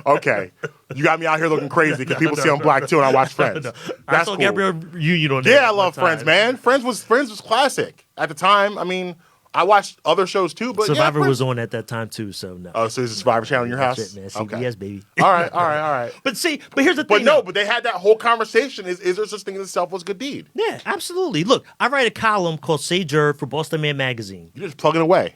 [SPEAKER 1] Okay. You got me out here looking crazy because people see I'm black too and I watch Friends. That's
[SPEAKER 2] I saw
[SPEAKER 1] cool.
[SPEAKER 2] Gabrielle Union on there.
[SPEAKER 1] Yeah, I love Friends, man. Friends was classic. At the time, I mean, I watched other shows too, but
[SPEAKER 2] Survivor was on at that time too, so no.
[SPEAKER 1] Oh, so is the Survivor Channel in your house?
[SPEAKER 2] That's it, man. CBS, baby.
[SPEAKER 1] All right.
[SPEAKER 2] But here's the thing.
[SPEAKER 1] But they had that whole conversation. Is there such thing as a selfless good deed?
[SPEAKER 2] Yeah, absolutely. Look, I write a column called Say Jerv for Boston Man Magazine.
[SPEAKER 1] You're just plugging away.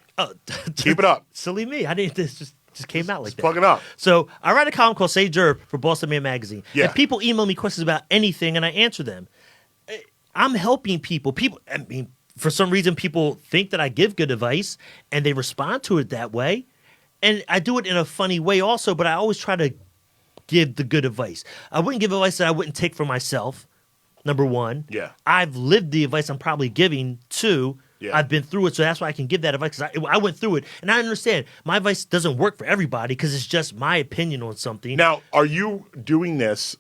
[SPEAKER 1] Keep it up.
[SPEAKER 2] Silly me. I didn't. This just came out like that.
[SPEAKER 1] Plug it up.
[SPEAKER 2] So I write a column called Say Jerv for Boston Man Magazine.
[SPEAKER 1] Yeah.
[SPEAKER 2] And people email me questions about anything, and I answer them. I'm helping people. For some reason, people think that I give good advice, and they respond to it that way. And I do it in a funny way also, but I always try to give the good advice. I wouldn't give advice that I wouldn't take for myself, number one.
[SPEAKER 1] Yeah.
[SPEAKER 2] I've lived the advice I'm probably giving, two.
[SPEAKER 1] Yeah.
[SPEAKER 2] I've been through it, so that's why I can give that advice, because I went through it. And I understand my advice doesn't work for everybody because it's just my opinion on something.
[SPEAKER 1] Now, are you doing this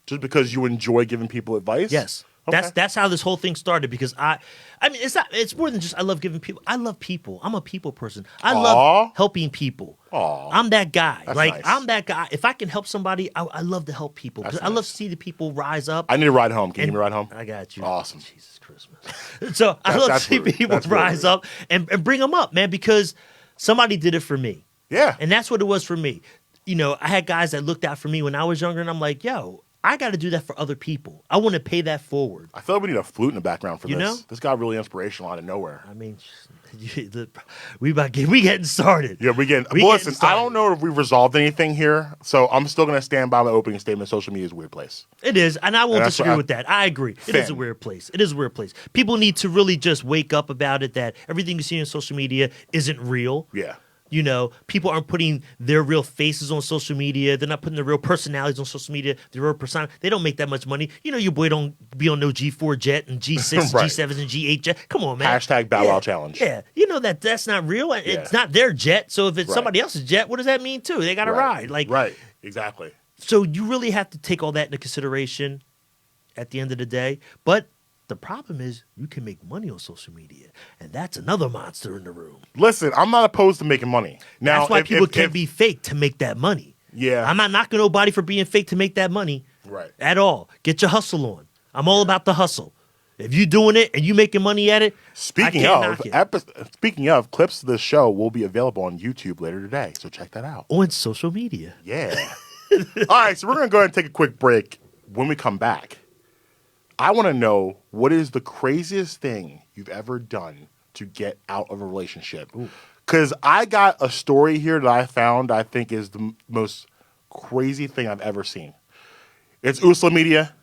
[SPEAKER 1] just because you enjoy giving people advice?
[SPEAKER 2] Yes.
[SPEAKER 1] Okay.
[SPEAKER 2] That's how this whole thing started, because I mean, it's more than just I love giving people. I love people. I'm a people person. I love helping people.
[SPEAKER 1] Aw.
[SPEAKER 2] I'm that guy.
[SPEAKER 1] That's
[SPEAKER 2] like
[SPEAKER 1] nice.
[SPEAKER 2] I'm that guy. If I can help somebody, I love to help people.
[SPEAKER 1] That's
[SPEAKER 2] I love
[SPEAKER 1] nice.
[SPEAKER 2] to see the people rise up.
[SPEAKER 1] I need a ride home. Can you give me a ride home?
[SPEAKER 2] I got you.
[SPEAKER 1] Awesome.
[SPEAKER 2] Jesus Christmas. So I love to
[SPEAKER 1] that's
[SPEAKER 2] see
[SPEAKER 1] rude.
[SPEAKER 2] people
[SPEAKER 1] That's
[SPEAKER 2] rise
[SPEAKER 1] rude.
[SPEAKER 2] up and bring them up, man, because somebody did it for me.
[SPEAKER 1] Yeah.
[SPEAKER 2] And that's what it was for me. You know, I had guys that looked out for me when I was younger, and I'm like, yo, I got to do that for other people. I want to pay that forward.
[SPEAKER 1] I feel like we need a flute in the background for
[SPEAKER 2] You
[SPEAKER 1] this.
[SPEAKER 2] know?
[SPEAKER 1] This got really inspirational out of nowhere.
[SPEAKER 2] I mean, we getting started.
[SPEAKER 1] Yeah, listen,
[SPEAKER 2] getting
[SPEAKER 1] I
[SPEAKER 2] started.
[SPEAKER 1] don't know if we've resolved anything here, so I'm still going to stand by my opening statement. Social media is a weird place.
[SPEAKER 2] It is, and I won't
[SPEAKER 1] that's
[SPEAKER 2] disagree
[SPEAKER 1] what
[SPEAKER 2] with that. I agree. It is a weird place. It is a weird place. People need to really just wake up about it, that everything you see on social media isn't real.
[SPEAKER 1] Yeah.
[SPEAKER 2] You know, people aren't putting their real faces on social media. They're not putting their real personalities on social media. Their real persona. They don't make that much money. You know, your boy don't be on no G4 jet and G6,
[SPEAKER 1] Right.
[SPEAKER 2] G7s, and G8 jet. Come on, man.
[SPEAKER 1] Hashtag Bow Wow Challenge.
[SPEAKER 2] Yeah, you know that's not real. It's not their jet. So if it's
[SPEAKER 1] Right.
[SPEAKER 2] somebody else's jet, what does that mean too? They got to ride. Like,
[SPEAKER 1] Right. Exactly.
[SPEAKER 2] So you really have to take all that into consideration at the end of the day. But the problem is you can make money on social media, and that's another monster in the room.
[SPEAKER 1] Listen, I'm not opposed to making money. Now,
[SPEAKER 2] That's why people can't be fake to make that money.
[SPEAKER 1] Yeah.
[SPEAKER 2] I'm not knocking nobody for being fake to make that money.
[SPEAKER 1] Right.
[SPEAKER 2] At all. Get your hustle on. I'm all about the hustle. If you doing it and you making money at it,
[SPEAKER 1] Speaking
[SPEAKER 2] I can't knock it.
[SPEAKER 1] speaking of, clips of the show will be available on YouTube later today, so check that out.
[SPEAKER 2] On social media.
[SPEAKER 1] Yeah. All right, so we're going to go ahead and take a quick break. When we come back, I want to know, what is the craziest thing you've ever done to get out of a relationship? Because I got a story here that I found I think is the most crazy thing I've ever seen. It's Unclear Media,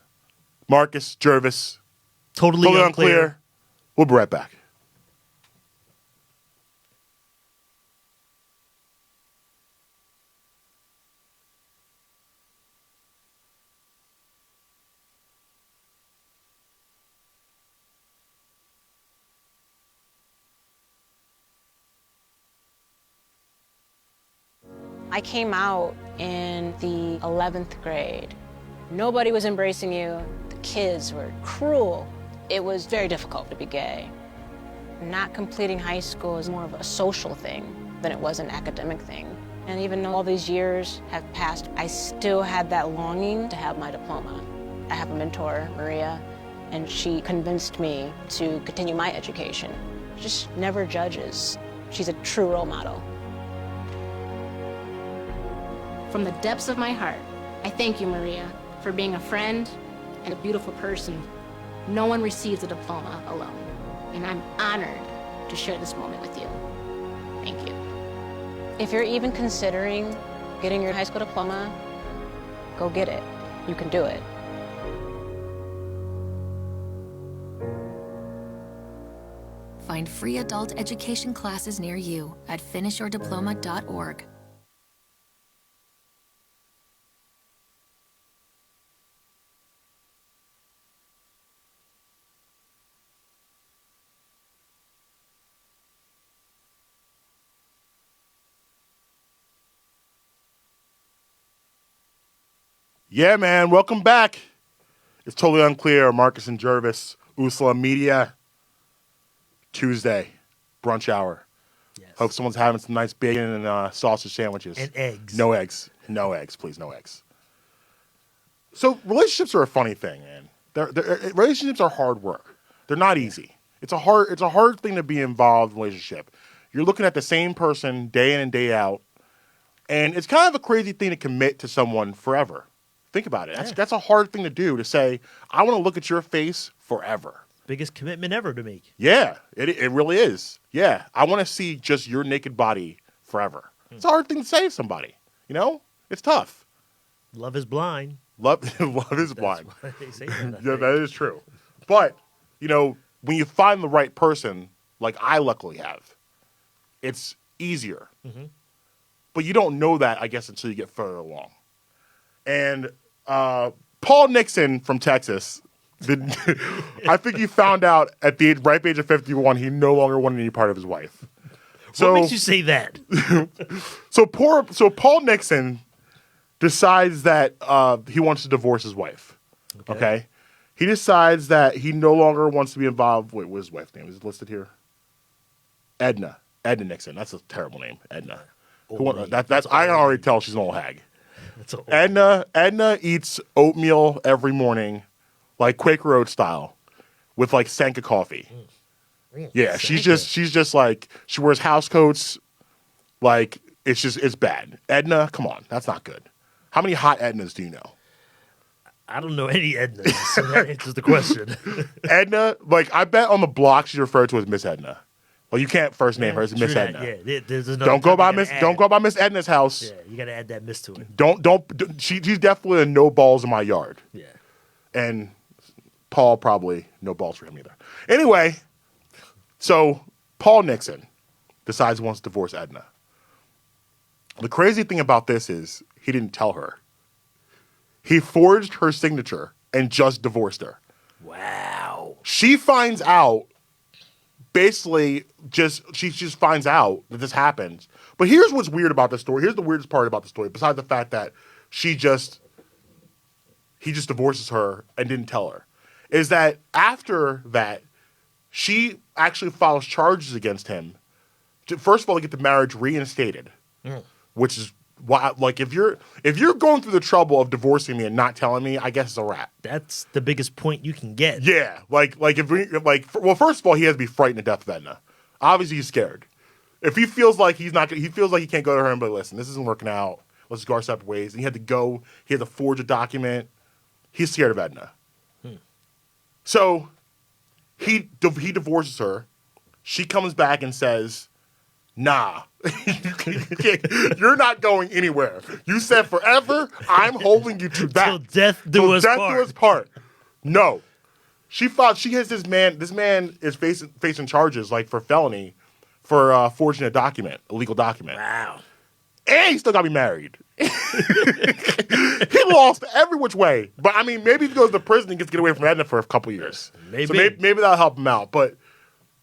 [SPEAKER 1] Marques, Gervase,
[SPEAKER 2] Totally unclear.
[SPEAKER 1] We'll be right back.
[SPEAKER 3] I came out in the 11th grade. Nobody was embracing you. The kids were cruel. It was very difficult to be gay. Not completing high school is more of a social thing than it was an academic thing. And even though all these years have passed, I still had that longing to have my diploma. I have a mentor, Maria, and she convinced me to continue my education. Just never judges. She's a true role model.
[SPEAKER 4] From the depths of my heart, I thank you, Maria, for being a friend and a beautiful person. No one receives a diploma alone, and I'm honored to share this moment with you. Thank you.
[SPEAKER 3] If you're even considering getting your high school diploma, go get it. You can do it.
[SPEAKER 5] Find free adult education classes near you at finishyourdiploma.org.
[SPEAKER 1] Yeah, man. Welcome back. It's Totally Unclear. Marques and Gervase, Unclear Media. Tuesday, brunch hour.
[SPEAKER 2] Yes.
[SPEAKER 1] Hope someone's having some nice bacon and sausage sandwiches.
[SPEAKER 2] And eggs.
[SPEAKER 1] No eggs. No eggs, please. No eggs. So relationships are a funny thing, man. Relationships are hard work. They're not easy. It's a hard thing to be involved in a relationship. You're looking at the same person day in and day out, and it's kind of a crazy thing to commit to someone forever. Think about it. That's a hard thing to do, to say, I want to look at your face forever.
[SPEAKER 2] Biggest commitment ever to make.
[SPEAKER 1] Yeah, it really is. Yeah, I want to see just your naked body forever. It's a hard thing to say to somebody. You know, it's tough.
[SPEAKER 2] Love is blind.
[SPEAKER 1] Love is blind.
[SPEAKER 2] That's why they say that.
[SPEAKER 1] Yeah, that is true. But, you know, when you find the right person, like I luckily have, it's easier.
[SPEAKER 2] Mm-hmm.
[SPEAKER 1] But you don't know that, I guess, until you get further along. And Paul Nixon from Texas, I think he found out at the ripe age of 51 he no longer wanted any part of his wife. So,
[SPEAKER 2] What makes you say that?
[SPEAKER 1] So Paul Nixon decides that he wants to divorce his wife. Okay? He decides that he no longer wants to be involved. Wait, what's his wife's name? Is it listed here? Edna Nixon. That's a terrible name, Edna. That's I can already tell she's an old hag.
[SPEAKER 2] That's old.
[SPEAKER 1] Edna eats oatmeal every morning, like Quaker Oat style, with like Sanka coffee. Yeah, she's just like, she wears house coats. Like, it's bad. Edna, come on, that's not good. How many hot Ednas do you know?
[SPEAKER 2] I don't know any Ednas, so that answers the question.
[SPEAKER 1] Edna, like, I bet on the block she's referred to as Miss Edna. Well, you can't first name her as Miss Edna.
[SPEAKER 2] Yeah, there's another
[SPEAKER 1] Don't go by Miss Edna's house.
[SPEAKER 2] Yeah, you got to add that Miss to it.
[SPEAKER 1] She's definitely a no balls in my yard.
[SPEAKER 2] Yeah.
[SPEAKER 1] And Paul probably no balls for him either. Anyway, so Paul Nixon decides he wants to divorce Edna. The crazy thing about this is he didn't tell her. He forged her signature and just divorced her.
[SPEAKER 2] Wow.
[SPEAKER 1] She finds out, basically, she just finds out that this happens. But here's what's weird about the story. Here's the weirdest part about the story, besides the fact that he just divorces her and didn't tell her, is that after that, she actually files charges against him. First of all, to get the marriage reinstated, which is why, like, if you're going through the trouble of divorcing me and not telling me, I guess it's a wrap.
[SPEAKER 2] That's the biggest point you can get.
[SPEAKER 1] Yeah, well, first of all, he has to be frightened to death of Edna. Obviously, he's scared. If he feels like he feels like he can't go to her and be like, listen, this isn't working out. Let's go our separate ways. And he had to forge a document. He's scared of Edna. So he divorces her. She comes back and says, nah, you're not going anywhere. You said forever. I'm holding you to that.
[SPEAKER 2] Till death do us
[SPEAKER 1] part. No. She has this man. This man is facing charges, like, for felony for forging a legal document.
[SPEAKER 2] Wow.
[SPEAKER 1] And he still got to be married. He lost every which way. But, I mean, maybe if he goes to prison, he gets to get away from Edna for a couple years.
[SPEAKER 2] Maybe.
[SPEAKER 1] So maybe that'll help him out. But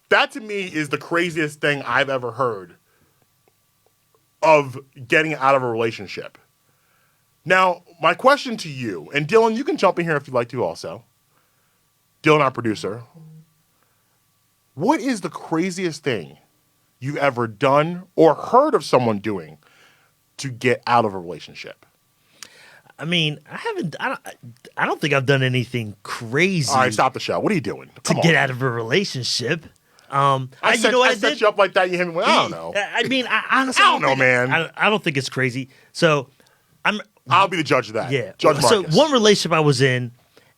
[SPEAKER 1] that, to me, is the craziest thing I've ever heard of getting out of a relationship. Now, my question to you, and Dylan, you can jump in here if you'd like to also. Dylan, our producer. What is the craziest thing you've ever done or heard of someone doing to get out of a relationship?
[SPEAKER 2] I mean, I don't think I've done anything crazy.
[SPEAKER 1] All right, stop the show. What are you doing?
[SPEAKER 2] to get out of a relationship.
[SPEAKER 1] I set you up like that. You hit me with, I don't know.
[SPEAKER 2] I mean, honestly,
[SPEAKER 1] I don't know, man.
[SPEAKER 2] I don't think it's crazy. So
[SPEAKER 1] I'll be the judge of that.
[SPEAKER 2] Yeah.
[SPEAKER 1] Judge
[SPEAKER 2] So
[SPEAKER 1] Marques.
[SPEAKER 2] one relationship I was in,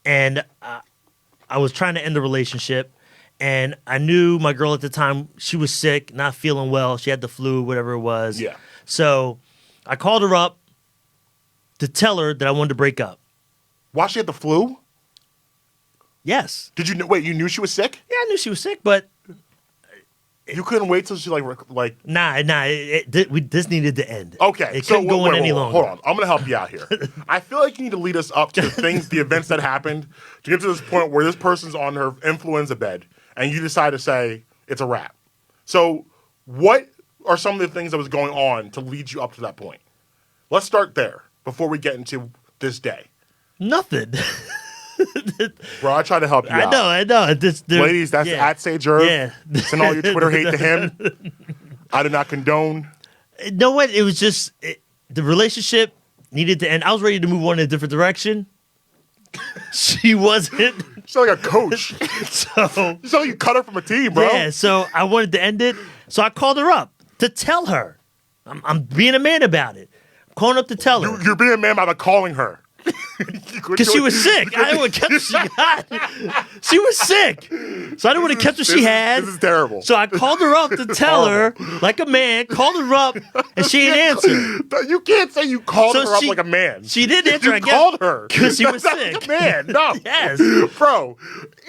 [SPEAKER 2] and I was trying to end the relationship, and I knew my girl at the time, she was sick, not feeling well. She had the flu, whatever it was.
[SPEAKER 1] Yeah.
[SPEAKER 2] So I called her up to tell her that I wanted to break up.
[SPEAKER 1] Why she had the flu?
[SPEAKER 2] Yes.
[SPEAKER 1] Did you wait? You knew she was sick?
[SPEAKER 2] Yeah, I knew she was sick, but
[SPEAKER 1] You couldn't wait till she like.
[SPEAKER 2] nah. This needed to end.
[SPEAKER 1] Okay,
[SPEAKER 2] It couldn't go on any longer.
[SPEAKER 1] Hold on, I'm gonna help you out here. I feel like you need to lead us up to the events that happened to get to this point where this person's on her influenza bed, and you decide to say it's a wrap. So, what are some of the things that was going on to lead you up to that point? Let's start there before we get into this day.
[SPEAKER 2] Nothing.
[SPEAKER 1] Bro, I try to help you out.
[SPEAKER 2] I know.
[SPEAKER 1] Ladies, that's at Say Jerv.
[SPEAKER 2] Yeah.
[SPEAKER 1] Send all your Twitter hate to him. I do not condone.
[SPEAKER 2] You know what? It was just the relationship needed to end. I was ready to move on in a different direction. She wasn't.
[SPEAKER 1] sound like a coach.
[SPEAKER 2] So
[SPEAKER 1] You sound like you cut her from a team, bro.
[SPEAKER 2] yeah, so I wanted to end it. So I called her up to tell her. I'm being a man about it. I'm calling up to tell her.
[SPEAKER 1] You're being a man by calling her.
[SPEAKER 2] Because she was sick. I didn't want to catch what she got. She was sick. So I didn't want to catch what she had.
[SPEAKER 1] This is terrible.
[SPEAKER 2] So I called her up to tell her, like a man, called her up, and she didn't answer.
[SPEAKER 1] You can't say you called
[SPEAKER 2] So
[SPEAKER 1] her up
[SPEAKER 2] she-
[SPEAKER 1] like a man.
[SPEAKER 2] She didn't answer,
[SPEAKER 1] You
[SPEAKER 2] I guess.
[SPEAKER 1] called her.
[SPEAKER 2] Because she was
[SPEAKER 1] That's
[SPEAKER 2] sick.
[SPEAKER 1] like a man. No.
[SPEAKER 2] Yes.
[SPEAKER 1] Bro,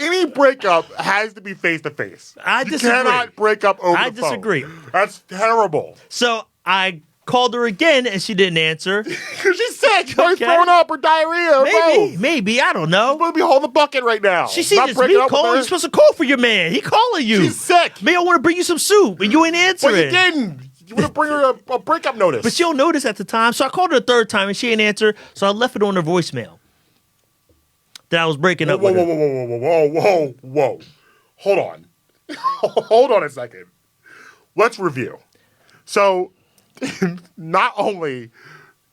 [SPEAKER 1] any breakup has to be face-to-face.
[SPEAKER 2] I disagree.
[SPEAKER 1] You cannot break up over
[SPEAKER 2] I
[SPEAKER 1] the phone.
[SPEAKER 2] disagree.
[SPEAKER 1] That's terrible.
[SPEAKER 2] So I called her again, and she didn't answer.
[SPEAKER 1] Because she's sick. She's probably
[SPEAKER 2] Okay.
[SPEAKER 1] throwing up or diarrhea.
[SPEAKER 2] Maybe, I don't know.
[SPEAKER 1] She's supposed to be holding the bucket right now.
[SPEAKER 2] She sees
[SPEAKER 1] Not
[SPEAKER 2] this
[SPEAKER 1] breaking
[SPEAKER 2] me
[SPEAKER 1] up with
[SPEAKER 2] calling.
[SPEAKER 1] her.
[SPEAKER 2] You're supposed to call for your man. He calling you.
[SPEAKER 1] She's sick.
[SPEAKER 2] May I want to bring you some soup, and you ain't answering.
[SPEAKER 1] But you didn't. You want to bring her a breakup notice.
[SPEAKER 2] But she don't notice at the time. So I called her a third time, and she didn't answer. So I left it on her voicemail that I was breaking up
[SPEAKER 1] Whoa,
[SPEAKER 2] with
[SPEAKER 1] whoa,
[SPEAKER 2] her.
[SPEAKER 1] whoa. Hold on. Hold on a second. Let's review. So, not only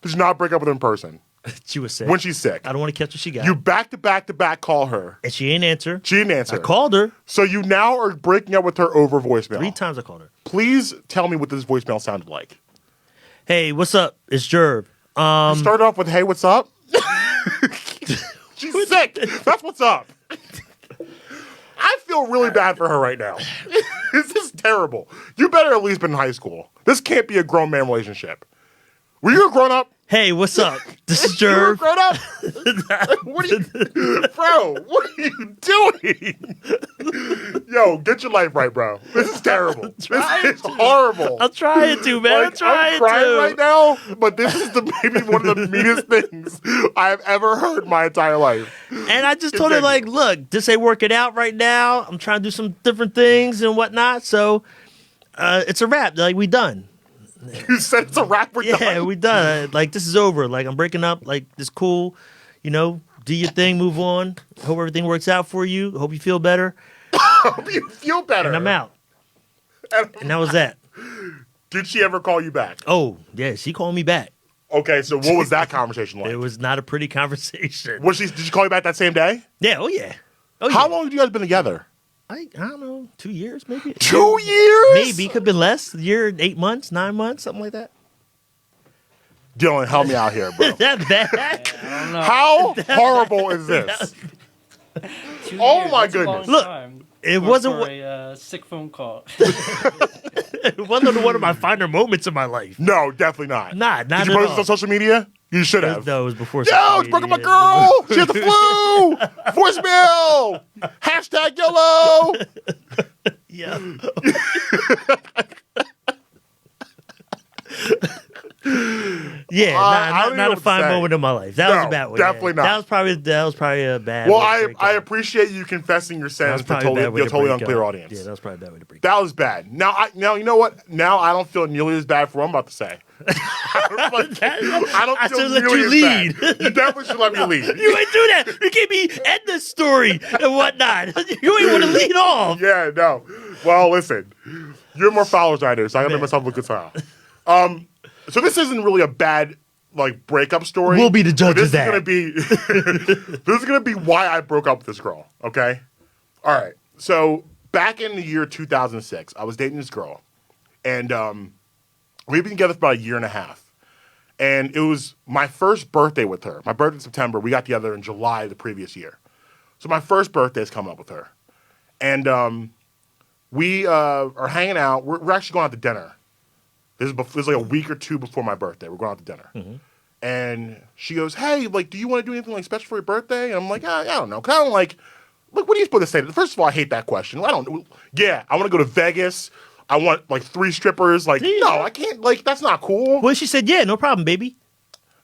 [SPEAKER 1] did you not break up with her in person,
[SPEAKER 2] She was sick.
[SPEAKER 1] when she's sick,
[SPEAKER 2] I don't want to catch what she got.
[SPEAKER 1] you back-to-back call her.
[SPEAKER 2] And she didn't answer.
[SPEAKER 1] She didn't answer.
[SPEAKER 2] I called her.
[SPEAKER 1] So you now are breaking up with her over voicemail.
[SPEAKER 2] 3 times I called her.
[SPEAKER 1] Please tell me what this voicemail sounded like.
[SPEAKER 2] Hey, what's up? It's Gerv.
[SPEAKER 1] You started off with, hey, what's up? She's sick. That's what's up. I feel really bad for her right now. This is terrible. You better at least been in high school. This can't be a grown man relationship. Were you a grown up?
[SPEAKER 2] Hey, what's up? This is
[SPEAKER 1] You were a
[SPEAKER 2] Gerv.
[SPEAKER 1] grown up? What are you, bro? What are you doing? Yo, get your life right, bro. This is terrible. This is horrible.
[SPEAKER 2] I'm trying to, man. I'm trying
[SPEAKER 1] I'm crying
[SPEAKER 2] to.
[SPEAKER 1] right now, but this is maybe one of the meanest things I've ever heard in my entire life.
[SPEAKER 2] And I just told her, like, look, this ain't working out right now. I'm trying to do some different things and whatnot. So it's a wrap. Like, we done.
[SPEAKER 1] You said it's a wrap. We're
[SPEAKER 2] Yeah,
[SPEAKER 1] done.
[SPEAKER 2] we done. Like, this is over. Like, I'm breaking up. Like, it's cool. You know, do your thing, move on. Hope everything works out for you. Hope you feel better.
[SPEAKER 1] Hope you feel better.
[SPEAKER 2] And I'm out. And that was that.
[SPEAKER 1] Did she ever call you back?
[SPEAKER 2] Oh, yeah, she called me back.
[SPEAKER 1] Okay, so what was that conversation like?
[SPEAKER 2] It was not a pretty conversation.
[SPEAKER 1] Did she call you back that same day?
[SPEAKER 2] Yeah, oh, yeah. Oh,
[SPEAKER 1] How
[SPEAKER 2] yeah.
[SPEAKER 1] long have you guys been together?
[SPEAKER 2] I don't know, 2 years maybe?
[SPEAKER 1] 2 years?
[SPEAKER 2] Maybe. Could have been less. A year, 8 months, 9 months, something like that.
[SPEAKER 1] Dylan, help me out here, bro.
[SPEAKER 2] Is that bad?
[SPEAKER 6] I don't know.
[SPEAKER 1] How horrible is this?
[SPEAKER 6] 2
[SPEAKER 1] Oh
[SPEAKER 6] years,
[SPEAKER 1] my
[SPEAKER 6] that's a long
[SPEAKER 1] goodness.
[SPEAKER 2] Look,
[SPEAKER 6] time
[SPEAKER 2] it
[SPEAKER 6] for-
[SPEAKER 2] wasn't
[SPEAKER 6] for
[SPEAKER 2] what-
[SPEAKER 6] a sick phone call.
[SPEAKER 2] It wasn't one of my finer moments in my life.
[SPEAKER 1] No, definitely not.
[SPEAKER 2] Not
[SPEAKER 1] Did you
[SPEAKER 2] at
[SPEAKER 1] post
[SPEAKER 2] all.
[SPEAKER 1] this on social media? You should have.
[SPEAKER 2] No, it was before.
[SPEAKER 1] Yo,
[SPEAKER 2] social
[SPEAKER 1] it's broke up my
[SPEAKER 2] media.
[SPEAKER 1] girl. She has the flu. Voicemail. Hashtag YOLO.
[SPEAKER 2] Yeah. Yeah,
[SPEAKER 1] I don't
[SPEAKER 2] not
[SPEAKER 1] know
[SPEAKER 2] a
[SPEAKER 1] what to
[SPEAKER 2] fine
[SPEAKER 1] say.
[SPEAKER 2] moment in my life. That was
[SPEAKER 1] No,
[SPEAKER 2] a bad one.
[SPEAKER 1] definitely not.
[SPEAKER 2] That was probably a bad.
[SPEAKER 1] Well,
[SPEAKER 2] way to break
[SPEAKER 1] I
[SPEAKER 2] up.
[SPEAKER 1] appreciate you confessing your
[SPEAKER 2] That
[SPEAKER 1] sins
[SPEAKER 2] was
[SPEAKER 1] to
[SPEAKER 2] probably a bad way
[SPEAKER 1] your
[SPEAKER 2] to
[SPEAKER 1] totally
[SPEAKER 2] break
[SPEAKER 1] unclear
[SPEAKER 2] up.
[SPEAKER 1] audience.
[SPEAKER 2] Yeah, that was probably a bad way to break.
[SPEAKER 1] That was bad. Now you know what? Now I don't feel nearly as bad for what I'm about to say. I don't
[SPEAKER 2] I
[SPEAKER 1] feel
[SPEAKER 2] should let
[SPEAKER 1] nearly
[SPEAKER 2] you
[SPEAKER 1] as
[SPEAKER 2] lead.
[SPEAKER 1] bad. You definitely should let me lead.
[SPEAKER 2] You ain't do that. You can't be end the story and whatnot. You ain't want to lead off.
[SPEAKER 1] Yeah, no. Well, listen, you're more followers than I do, so I gotta make myself look good style. So this isn't really a bad like breakup story.
[SPEAKER 2] We'll be the judge
[SPEAKER 1] but
[SPEAKER 2] of that.
[SPEAKER 1] This is gonna be why I broke up with this girl. Okay. All right. So back in the year 2006, I was dating this girl, and we've been together for about a year and a half. And it was my first birthday with her. My birthday in September. We got together in July the previous year. So my first birthday is coming up with her. And we are hanging out. We're actually going out to dinner. This is like a week or two before my birthday. We're going out to dinner.
[SPEAKER 2] Mm-hmm.
[SPEAKER 1] And she goes, hey, like, do you want to do anything like special for your birthday? And I'm like, I don't know. Cause I don't like, look, what are you supposed to say? First of all, I hate that question. I don't, yeah, I want to go to Vegas. I want like 3 strippers. Like,
[SPEAKER 2] Yeah.
[SPEAKER 1] no, I can't, like, that's not cool.
[SPEAKER 2] Well, she said, yeah, no problem, baby.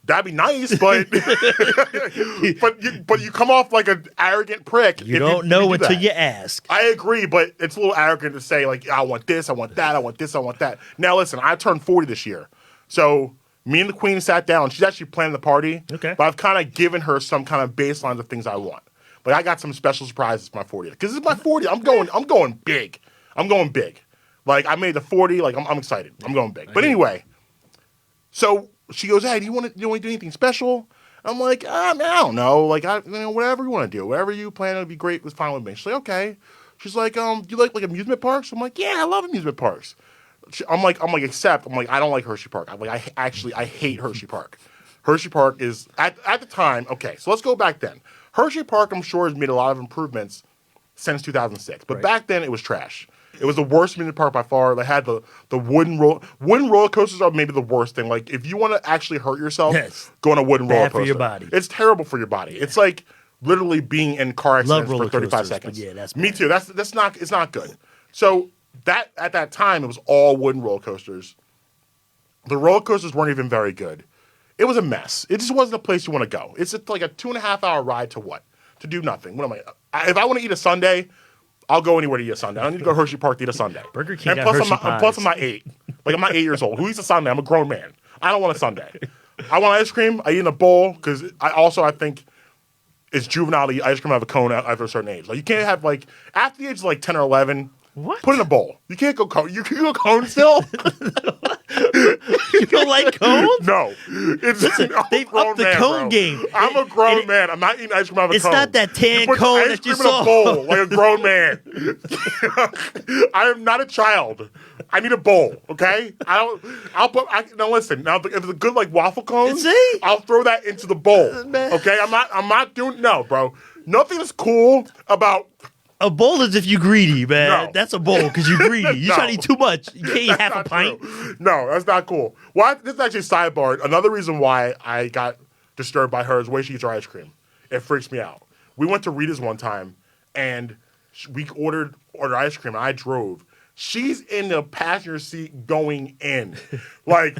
[SPEAKER 1] That'd be nice, but but you come off like an arrogant prick.
[SPEAKER 2] You
[SPEAKER 1] if
[SPEAKER 2] don't know
[SPEAKER 1] do
[SPEAKER 2] until
[SPEAKER 1] that.
[SPEAKER 2] you ask.
[SPEAKER 1] I agree, but it's a little arrogant to say, like, I want this, I want that, I want this, I want that. Now, listen, I turned 40 this year. So me and the queen sat down. She's actually planning the party.
[SPEAKER 2] Okay.
[SPEAKER 1] But I've kind of given her some kind of baselines of things I want. But I got some special surprises for my 40th. Because it's my 40th. I'm going big. I'm going big. Like, I made the 40. Like, I'm excited. I'm going big. But anyway, so she goes, hey, do you want to do anything special? I'm like, man, I don't know. Like, whatever you want to do, whatever you plan, it'd be great. Was fine with me. She's like, okay. She's like, do you like amusement parks? I'm like, yeah, I love amusement parks. I'm like, except I'm like, I don't like Hershey Park. I'm like, I hate Hershey Park. Hershey Park is at the time. Okay, so let's go back then. Hershey Park, I'm sure, has made a lot of improvements since 2006, but back then it was trash. It was the worst amusement park by far. They had the wooden roller coasters are maybe the worst thing. Like if you want to actually hurt yourself, go on a wooden roller coaster.
[SPEAKER 2] Bad for your body.
[SPEAKER 1] It's terrible for your body. Yeah. It's like literally being in car accidents for 35
[SPEAKER 2] coasters,
[SPEAKER 1] seconds.
[SPEAKER 2] Yeah, that's
[SPEAKER 1] me
[SPEAKER 2] bad.
[SPEAKER 1] too. That's not. It's not good. So that at that time it was all wooden roller coasters. The roller coasters weren't even very good. It was a mess. It just wasn't a place you want to go. It's like a 2.5 hour ride to what? To do nothing. What am I? If I want to eat a sundae, I'll go anywhere to eat a sundae. I don't need to go to Hershey Park to eat a sundae.
[SPEAKER 2] Burger King
[SPEAKER 1] and
[SPEAKER 2] got
[SPEAKER 1] plus,
[SPEAKER 2] Hershey pies.
[SPEAKER 1] plus I'm not 8. Like I'm not 8 years old. Who eats a sundae? I'm a grown man. I don't want a sundae. I want ice cream. I eat in a bowl because I think it's juvenile to eat ice cream out of a cone after a certain age. Like you can't have like after the age of like 10 or 11.
[SPEAKER 2] What?
[SPEAKER 1] Put in a bowl. You can't go cone. You can go cone still.
[SPEAKER 2] You don't like cones?
[SPEAKER 1] No. Listen,
[SPEAKER 2] they've upped the cone game.
[SPEAKER 1] I'm a grown man. I'm not eating ice cream out of a
[SPEAKER 2] It's
[SPEAKER 1] cone.
[SPEAKER 2] not that tan
[SPEAKER 1] you put
[SPEAKER 2] cone
[SPEAKER 1] ice
[SPEAKER 2] that you
[SPEAKER 1] cream
[SPEAKER 2] saw.
[SPEAKER 1] in a bowl like a grown man. I am not a child. I need a bowl, okay? Now listen. Now if it's a good like waffle cone,
[SPEAKER 2] See?
[SPEAKER 1] I'll throw that into the bowl. Okay? I'm not doing no, bro. Nothing is cool about
[SPEAKER 2] A bowl is if you greedy, man.
[SPEAKER 1] No.
[SPEAKER 2] That's a bowl because you're greedy. You
[SPEAKER 1] No.
[SPEAKER 2] try to eat too much. You can't eat
[SPEAKER 1] That's
[SPEAKER 2] half a
[SPEAKER 1] not
[SPEAKER 2] pint.
[SPEAKER 1] true. No, that's not cool. Well, this is actually sidebar. Another reason why I got disturbed by her is the way she eats her ice cream. It freaks me out. We went to Rita's one time, and we ordered ice cream, and I drove. She's in the passenger seat going in. Like,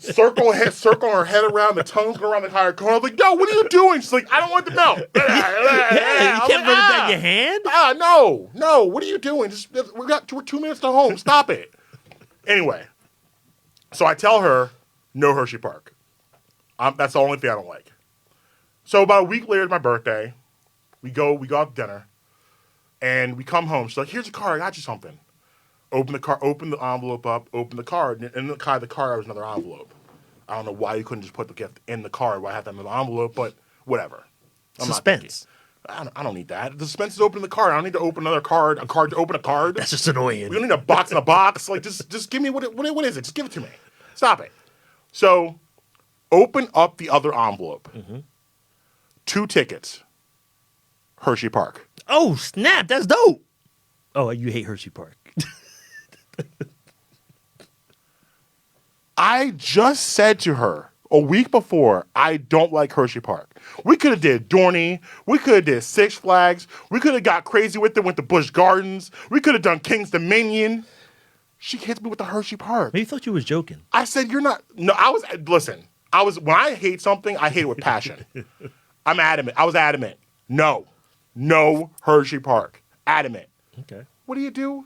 [SPEAKER 1] circle her head around, the tongue's going around the entire car. I was like, yo, what are you doing? She's like, I don't want the milk.
[SPEAKER 2] Yeah, you can't run it down your hand.
[SPEAKER 1] No, what are you doing? We're 2 minutes to home. Stop it. Anyway, so I tell her, no Hershey Park. That's the only thing I don't like. So about a week later, it's my birthday. We go out to dinner, and we come home. She's like, here's a card. I got you something. Open the envelope up, open the card, and in the card was another envelope. I don't know why you couldn't just put the gift in the card. Why have that in the envelope, but whatever. I'm
[SPEAKER 2] Suspense.
[SPEAKER 1] I don't need that. The suspense is opening the card. I don't need to open another card, a card to open a card.
[SPEAKER 2] That's just annoying.
[SPEAKER 1] We don't need a box in a box. Like, just give me what is it? Just give it to me. Stop it. So, open up the other envelope. Mm-hmm. 2 tickets. Hershey Park.
[SPEAKER 2] Oh, snap. That's dope. Oh, you hate Hershey Park.
[SPEAKER 1] I just said to her a week before, I don't like Hershey Park. We could have did Dorney. We could have did Six Flags. We could have got crazy with it, went to Busch Gardens. We could have done King's Dominion. She hits me with the Hershey Park.
[SPEAKER 2] Maybe you thought you was joking.
[SPEAKER 1] I said, you're not. No, when I hate something, I hate it with passion. I'm adamant. I was adamant. No Hershey Park. Adamant.
[SPEAKER 2] Okay.
[SPEAKER 1] What do you do?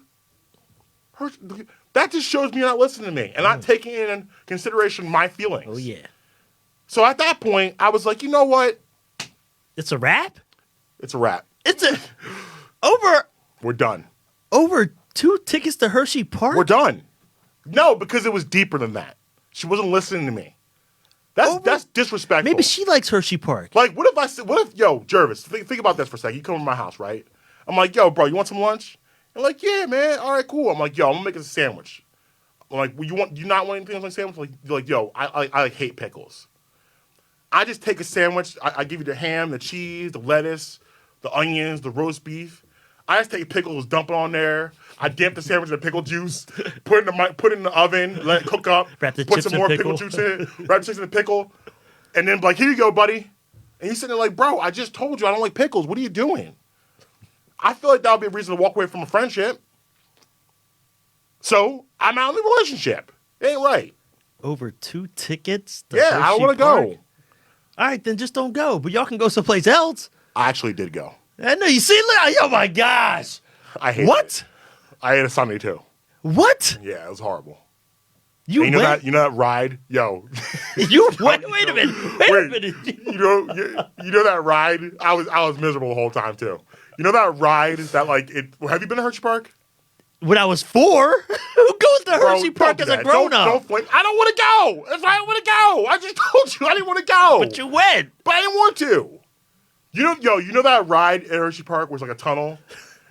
[SPEAKER 1] That just shows me you're not listening to me and not taking in consideration my feelings.
[SPEAKER 2] Oh, yeah.
[SPEAKER 1] So at that point, I was like, you know what?
[SPEAKER 2] It's a wrap?
[SPEAKER 1] It's a wrap. We're done.
[SPEAKER 2] Over 2 tickets to Hershey Park?
[SPEAKER 1] We're done. No, because it was deeper than that. She wasn't listening to me. That's disrespectful.
[SPEAKER 2] Maybe she likes Hershey Park.
[SPEAKER 1] Like, what if, yo, Gervase, think about this for a second. You come to my house, right? I'm like, yo, bro, you want some lunch? I'm like, yeah, man. All right, cool. I'm like, yo, I'm gonna make us a sandwich. I'm like, well, you not want anything else on a sandwich? Like, yo, I hate pickles. I just take a sandwich. I give you the ham, the cheese, the lettuce, the onions, the roast beef. I just take pickles, dump it on there. I dip the sandwich in pickle juice, put it in the oven, let it cook up.
[SPEAKER 2] Wrap the
[SPEAKER 1] put
[SPEAKER 2] chips
[SPEAKER 1] some
[SPEAKER 2] in
[SPEAKER 1] more
[SPEAKER 2] pickle.
[SPEAKER 1] pickle juice in it. Wrap the chips in the pickle, and then be like, here you go, buddy. And he's sitting there like, bro, I just told you I don't like pickles. What are you doing? I feel like that would be a reason to walk away from a friendship. So I'm out of the relationship. It ain't right.
[SPEAKER 2] Over 2 tickets to
[SPEAKER 1] Yeah, I
[SPEAKER 2] Hershey
[SPEAKER 1] want to
[SPEAKER 2] Park?
[SPEAKER 1] go.
[SPEAKER 2] All right, then just don't go. But y'all can go someplace else.
[SPEAKER 1] I actually did go.
[SPEAKER 2] I know. You see? Oh, my gosh.
[SPEAKER 1] I hate
[SPEAKER 2] What?
[SPEAKER 1] it. I ate a Sunday too.
[SPEAKER 2] What?
[SPEAKER 1] Yeah, it was horrible.
[SPEAKER 2] You
[SPEAKER 1] And
[SPEAKER 2] went?
[SPEAKER 1] you know that ride? Yo.
[SPEAKER 2] Wait a minute. Wait a minute.
[SPEAKER 1] You know that ride? I was miserable the whole time too. You know that ride that like it have you been to Hershey Park?
[SPEAKER 2] When I was 4, who goes to Hershey
[SPEAKER 1] Bro,
[SPEAKER 2] Park
[SPEAKER 1] don't
[SPEAKER 2] as
[SPEAKER 1] do
[SPEAKER 2] a
[SPEAKER 1] that.
[SPEAKER 2] grown
[SPEAKER 1] Don't
[SPEAKER 2] up?
[SPEAKER 1] flame. I don't want to go. That's why I don't want to go. I just told you I didn't want to go.
[SPEAKER 2] But you went.
[SPEAKER 1] But I didn't want to. You know that ride at Hershey Park was like a tunnel,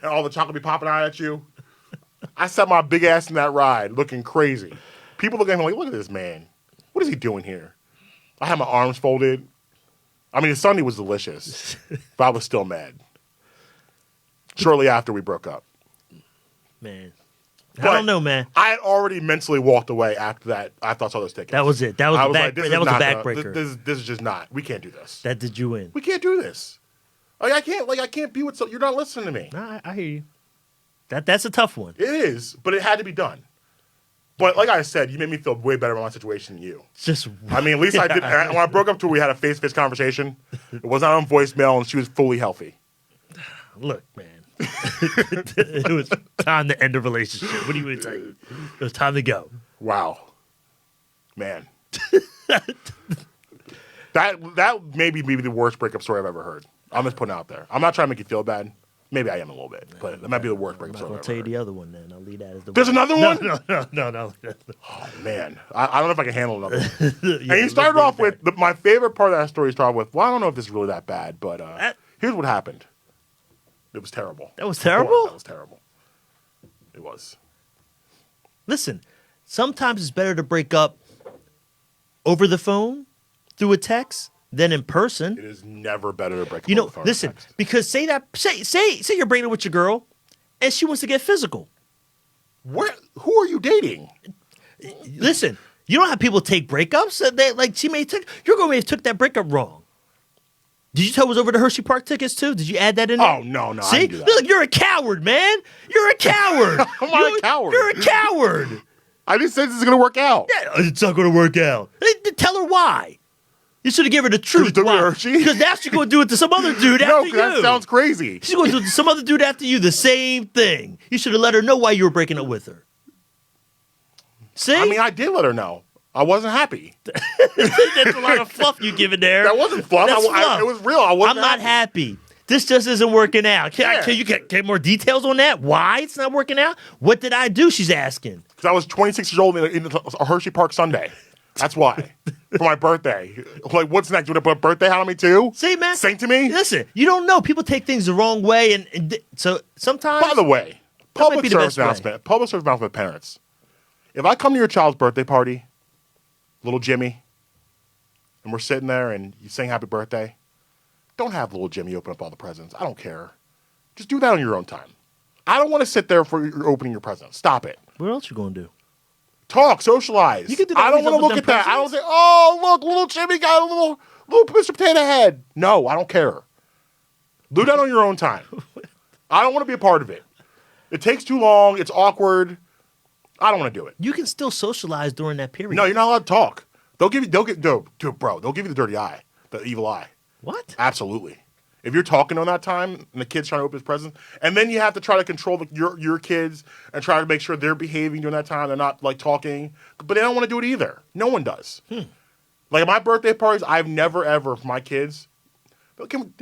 [SPEAKER 1] and all the chocolate be popping out at you. I sat my big ass in that ride, looking crazy. People looking at me like, "Look at this man. What is he doing here?" I had my arms folded. I mean, the Sunday was delicious, but I was still mad. Shortly after we broke up.
[SPEAKER 2] Man. I
[SPEAKER 1] But
[SPEAKER 2] don't know, man.
[SPEAKER 1] I had already mentally walked away after that. I thought saw those tickets.
[SPEAKER 2] That was it. That was
[SPEAKER 1] I
[SPEAKER 2] the back.
[SPEAKER 1] this is
[SPEAKER 2] That was the
[SPEAKER 1] not
[SPEAKER 2] backbreaker.
[SPEAKER 1] This is just not. We can't do this.
[SPEAKER 2] That did you in?
[SPEAKER 1] We can't do this. I can't be with. You're not listening to me.
[SPEAKER 2] Nah, I hear you. That's a tough one.
[SPEAKER 1] It is, but it had to be done. But like I said, you made me feel way better about my situation than you.
[SPEAKER 2] It's just.
[SPEAKER 1] I mean, at least I did. When I broke up to her, we had a face-to-face conversation. It was not on voicemail, and she was fully healthy.
[SPEAKER 2] Look, man. It was time to end the relationship. What do you want to tell you? It was time to go.
[SPEAKER 1] Wow, man. that may be the worst breakup story I've ever heard. I'm just putting it out there. I'm not trying to make you feel bad. Maybe I am a little bit, but that might be the worst breakup
[SPEAKER 2] I'm
[SPEAKER 1] story
[SPEAKER 2] not
[SPEAKER 1] I've
[SPEAKER 2] going to tell
[SPEAKER 1] ever
[SPEAKER 2] you
[SPEAKER 1] heard.
[SPEAKER 2] the other one then. I'll leave that as the
[SPEAKER 1] There's another one?
[SPEAKER 2] No.
[SPEAKER 1] Oh, man. I don't know if I can handle another one.
[SPEAKER 2] Yeah,
[SPEAKER 1] And you started
[SPEAKER 2] let's
[SPEAKER 1] off
[SPEAKER 2] leave
[SPEAKER 1] with, my favorite part of that story started with, well, I don't know if this is really that bad, but here's what happened. It was terrible.
[SPEAKER 2] That was terrible?
[SPEAKER 1] That was terrible. It was.
[SPEAKER 2] Listen, sometimes it's better to break up over the phone through a text than in person.
[SPEAKER 1] It is never better to break up
[SPEAKER 2] You know,
[SPEAKER 1] over the phone
[SPEAKER 2] listen,
[SPEAKER 1] or text.
[SPEAKER 2] because say you're breaking up with your girl and she wants to get physical.
[SPEAKER 1] Who are you dating?
[SPEAKER 2] Listen, you don't have people take breakups. Your girl may have took that breakup wrong. Did you tell it was over the Hershey Park tickets too? Did you add that in there?
[SPEAKER 1] Oh, no, I
[SPEAKER 2] See?
[SPEAKER 1] didn't do that.
[SPEAKER 2] Look, you're a coward, man. You're a coward.
[SPEAKER 1] I'm not a coward.
[SPEAKER 2] You're a coward.
[SPEAKER 1] I just said this is going to work out.
[SPEAKER 2] Yeah, it's not going to work out. Tell her why. You should have given her the truth.
[SPEAKER 1] you took me to
[SPEAKER 2] Why?
[SPEAKER 1] Hershey?
[SPEAKER 2] Because now she's going to do it to some other dude
[SPEAKER 1] No,
[SPEAKER 2] after you.
[SPEAKER 1] that sounds crazy.
[SPEAKER 2] She's going to do it to some other dude after you, the same thing. You should have let her know why you were breaking up with her. See?
[SPEAKER 1] I mean, I did let her know. I wasn't happy.
[SPEAKER 2] That's a lot of fluff you giving there.
[SPEAKER 1] That wasn't fluff.
[SPEAKER 2] That's fluff.
[SPEAKER 1] It was real. I wasn't
[SPEAKER 2] I'm not happy. This just isn't working out. Can you get more details on that? Why it's not working out? What did I do? She's asking.
[SPEAKER 1] Because I was 26 years old in a Hershey Park Sunday. That's why. For my birthday. Like, what's next? You want to put a birthday hat on me too?
[SPEAKER 2] See, man.
[SPEAKER 1] Sing to me?
[SPEAKER 2] Listen, you don't know. People take things the wrong way. So sometimes.
[SPEAKER 1] By the way,
[SPEAKER 2] That might
[SPEAKER 1] public
[SPEAKER 2] be the
[SPEAKER 1] service
[SPEAKER 2] best way.
[SPEAKER 1] announcement. Public service announcement, parents. If I come to your child's birthday party, little Jimmy, and we're sitting there and you sing happy birthday, don't have little Jimmy open up all the presents. I don't care. Just do that on your own time. I don't want to sit there for your opening your presents. Stop it.
[SPEAKER 2] What else you going to do?
[SPEAKER 1] Talk, socialize.
[SPEAKER 2] You can do that
[SPEAKER 1] I don't
[SPEAKER 2] when
[SPEAKER 1] want
[SPEAKER 2] you
[SPEAKER 1] to
[SPEAKER 2] open
[SPEAKER 1] look
[SPEAKER 2] them
[SPEAKER 1] at that. I don't
[SPEAKER 2] presents.
[SPEAKER 1] say, oh, look, little Jimmy got a little Mr. Potato Head. No, I don't care. Do that on your own time. I don't want to be a part of it. It takes too long. It's awkward. I don't want to do it.
[SPEAKER 2] You can still socialize during that period.
[SPEAKER 1] No, you're not allowed to talk. They'll give you the dirty eye, the evil eye.
[SPEAKER 2] What?
[SPEAKER 1] Absolutely. If you're talking on that time and the kid's trying to open his presents, and then you have to try to control your kids and try to make sure they're behaving during that time, they're not like talking, but they don't want to do it either. No one does. Like at my birthday parties, I've never ever for my kids. Can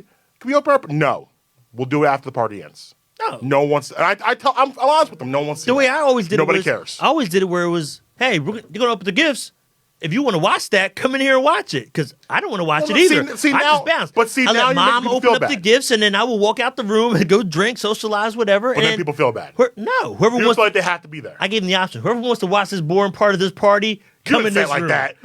[SPEAKER 1] we open up? No, we'll do it after the party ends. No one wants. And I'm honest with them. No one wants.
[SPEAKER 2] The way I always did
[SPEAKER 1] Nobody
[SPEAKER 2] it.
[SPEAKER 1] cares.
[SPEAKER 2] I always did it where it was, hey, you're going to open the gifts. If you want to watch that, come in here and watch it. Because I don't want to watch
[SPEAKER 1] Well,
[SPEAKER 2] it
[SPEAKER 1] see-
[SPEAKER 2] either.
[SPEAKER 1] see
[SPEAKER 2] I
[SPEAKER 1] now-
[SPEAKER 2] just bounce.
[SPEAKER 1] but see,
[SPEAKER 2] I
[SPEAKER 1] now
[SPEAKER 2] let
[SPEAKER 1] you're
[SPEAKER 2] mom
[SPEAKER 1] making people
[SPEAKER 2] open
[SPEAKER 1] feel
[SPEAKER 2] up the
[SPEAKER 1] bad.
[SPEAKER 2] gifts, and then I will walk out the room and go drink, socialize, whatever.
[SPEAKER 1] But
[SPEAKER 2] and
[SPEAKER 1] then people feel bad.
[SPEAKER 2] No, whoever
[SPEAKER 1] You
[SPEAKER 2] wants.
[SPEAKER 1] feel like they have to be there.
[SPEAKER 2] I gave them the option. Whoever wants to watch this boring part of this party, come in
[SPEAKER 1] say
[SPEAKER 2] this
[SPEAKER 1] it like
[SPEAKER 2] room.
[SPEAKER 1] that.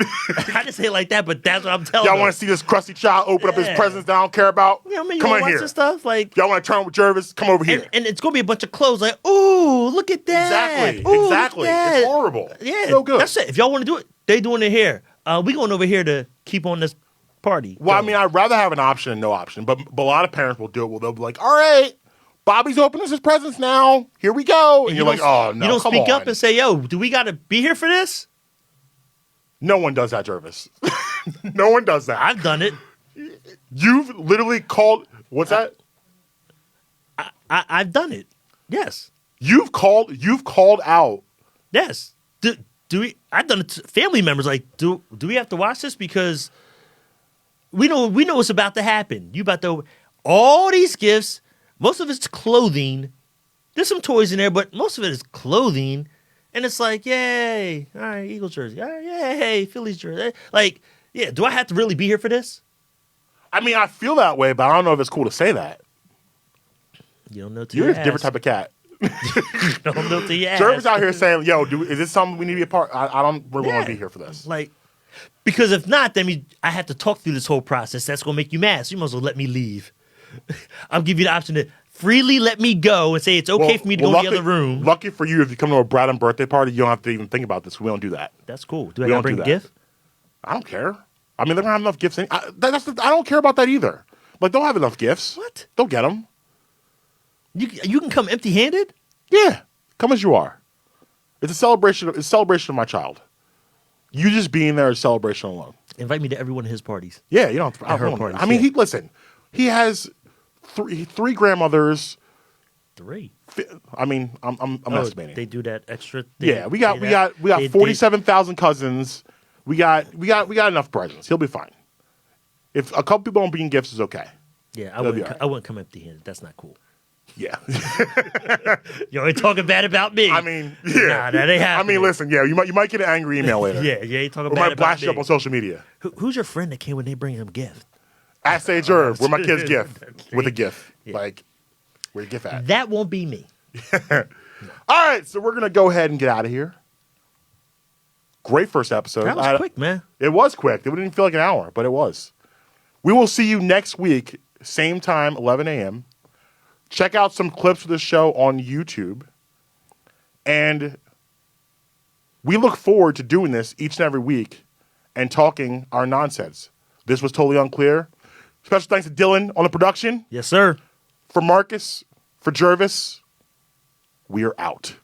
[SPEAKER 2] I didn't say it like that, but that's what I'm telling
[SPEAKER 1] Y'all
[SPEAKER 2] them.
[SPEAKER 1] want to see this crusty child open up his
[SPEAKER 2] Yeah.
[SPEAKER 1] presents that I don't care about?
[SPEAKER 2] You know what I mean? You
[SPEAKER 1] Come
[SPEAKER 2] wanna
[SPEAKER 1] on
[SPEAKER 2] watch
[SPEAKER 1] here.
[SPEAKER 2] this stuff? Like,
[SPEAKER 1] Y'all want to turn on with Gervase? Come over here.
[SPEAKER 2] and it's going to be a bunch of clothes. Like, ooh, look at that.
[SPEAKER 1] Exactly.
[SPEAKER 2] Ooh, look
[SPEAKER 1] Exactly.
[SPEAKER 2] at that.
[SPEAKER 1] It's horrible.
[SPEAKER 2] Yeah,
[SPEAKER 1] So good.
[SPEAKER 2] That's it. If y'all want to do it, they doing it here. We going over here to keep on this party.
[SPEAKER 1] Well, I
[SPEAKER 2] going.
[SPEAKER 1] mean, I'd rather have an option than no option. But a lot of parents will do it. Well, they'll be like, all right, Bobby's opening his presents now. Here we go. And you're like, oh, no,
[SPEAKER 2] you don't
[SPEAKER 1] come
[SPEAKER 2] speak
[SPEAKER 1] on.
[SPEAKER 2] up and say, yo, do we got to be here for this?
[SPEAKER 1] No one does that, Gervase. No one does that.
[SPEAKER 2] I've done it.
[SPEAKER 1] You've literally called, what's that?
[SPEAKER 2] I've done it. Yes.
[SPEAKER 1] You've called out.
[SPEAKER 2] Yes. Do we? I've done it to family members. Like, do we have to watch this because we know what's about to happen. You about to all these gifts. Most of it's clothing There's some toys in there, but most of it is clothing. And it's like, yay. All right, Eagles jersey. All right, yay, Phillies jersey. Like, yeah, do I have to really be here for this?
[SPEAKER 1] I mean, I feel that way, but I don't know if it's cool to say that.
[SPEAKER 2] You don't know till
[SPEAKER 1] You're
[SPEAKER 2] you
[SPEAKER 1] a different
[SPEAKER 2] ask.
[SPEAKER 1] type of cat.
[SPEAKER 2] You don't know till you ask.
[SPEAKER 1] Jervis out here saying, yo, is this something we need to be a part? I don't really want
[SPEAKER 2] Yeah.
[SPEAKER 1] to be here for this.
[SPEAKER 2] Like, because if not, then I have to talk through this whole process. That's going to make you mad. So you might as well let me leave. I'll give you the option to freely let me go and say it's okay for me to go to the other room.
[SPEAKER 1] Lucky for you, if you come to a Bradham birthday party, you don't have to even think about this. We don't do that.
[SPEAKER 2] That's cool. Do I
[SPEAKER 1] We
[SPEAKER 2] got to
[SPEAKER 1] don't
[SPEAKER 2] bring
[SPEAKER 1] do
[SPEAKER 2] a
[SPEAKER 1] that.
[SPEAKER 2] gift?
[SPEAKER 1] I don't care. I mean, they're gonna have enough gifts. I don't care about that either. Like, don't have enough gifts.
[SPEAKER 2] What?
[SPEAKER 1] Don't get them.
[SPEAKER 2] You can come empty-handed?
[SPEAKER 1] Yeah, come as you are. It's a celebration. It's a celebration of my child. You just being there is celebration alone.
[SPEAKER 2] Invite me to every one of his parties.
[SPEAKER 1] Yeah, you don't.
[SPEAKER 2] At her parties,
[SPEAKER 1] I mean,
[SPEAKER 2] yeah.
[SPEAKER 1] listen. He has three grandmothers.
[SPEAKER 2] 3.
[SPEAKER 1] I mean, I'm estimating.
[SPEAKER 2] They do that extra.
[SPEAKER 1] Yeah, we got 47,000 cousins. We got enough presents. He'll be fine. If a couple people don't bring gifts, is okay.
[SPEAKER 2] Yeah,
[SPEAKER 1] He'll be all right.
[SPEAKER 2] I wouldn't come empty-handed. That's not cool.
[SPEAKER 1] Yeah.
[SPEAKER 2] You're already talking bad about me.
[SPEAKER 1] I mean, yeah.
[SPEAKER 2] Nah, that ain't happening.
[SPEAKER 1] I mean, listen, yeah, you might get an angry email later.
[SPEAKER 2] Yeah, you ain't talking
[SPEAKER 1] Or
[SPEAKER 2] bad
[SPEAKER 1] might
[SPEAKER 2] about
[SPEAKER 1] blast
[SPEAKER 2] me.
[SPEAKER 1] you up on social media.
[SPEAKER 2] Who's your friend that came when they bring him gift?
[SPEAKER 1] Ask Sage Herb, where my kid's gift with a gift.
[SPEAKER 2] Yeah.
[SPEAKER 1] Like, where your gift at?
[SPEAKER 2] That won't be me.
[SPEAKER 1] All right, so we're gonna go ahead and get out of here. Great first episode.
[SPEAKER 2] That was quick, man.
[SPEAKER 1] It was quick. It didn't feel like an hour, but it was. We will see you next week, same time, 11 a.m. Check out some clips of the show on YouTube. And we look forward to doing this each and every week and talking our nonsense. This was Totally Unclear. Special thanks to Dylan on the production.
[SPEAKER 2] Yes, sir.
[SPEAKER 1] For Marques, for Gervase, we are out.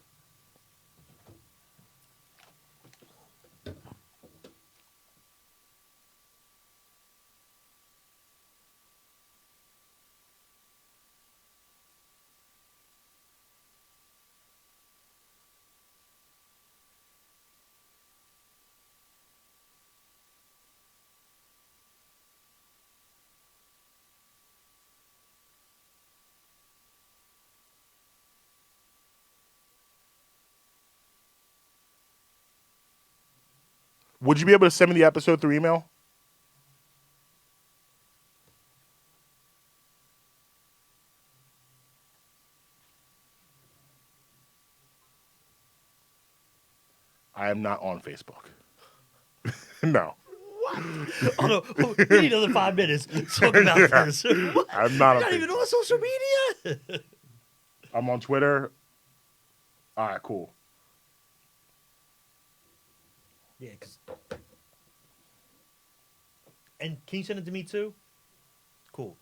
[SPEAKER 1] Would you be able to send me the episode through email? I am not on Facebook. No.
[SPEAKER 2] Oh, no. We need another 5 minutes talking about this. What?
[SPEAKER 1] I'm not on
[SPEAKER 2] You're not even
[SPEAKER 1] Facebook.
[SPEAKER 2] on social media?
[SPEAKER 1] I'm on Twitter. All right, cool.
[SPEAKER 2] Yeah, and can you send it to me too? Cool.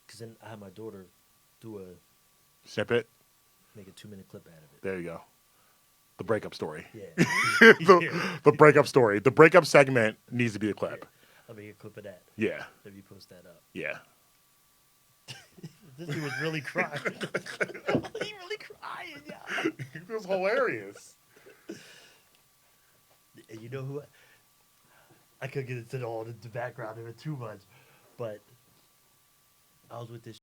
[SPEAKER 2] Because then I have my daughter do
[SPEAKER 1] Snippet.
[SPEAKER 2] make a 2-minute clip out of it.
[SPEAKER 1] There you go. The breakup story.
[SPEAKER 2] Yeah.
[SPEAKER 1] The breakup story. The breakup segment needs to be a clip.
[SPEAKER 2] Let me get a clip of that.
[SPEAKER 1] Yeah.
[SPEAKER 2] If you post that up.
[SPEAKER 1] Yeah.
[SPEAKER 2] This dude was really crying. He really crying, yeah.
[SPEAKER 1] It was hilarious.
[SPEAKER 2] And you know who? I could get into all the background of it too much, but I was with this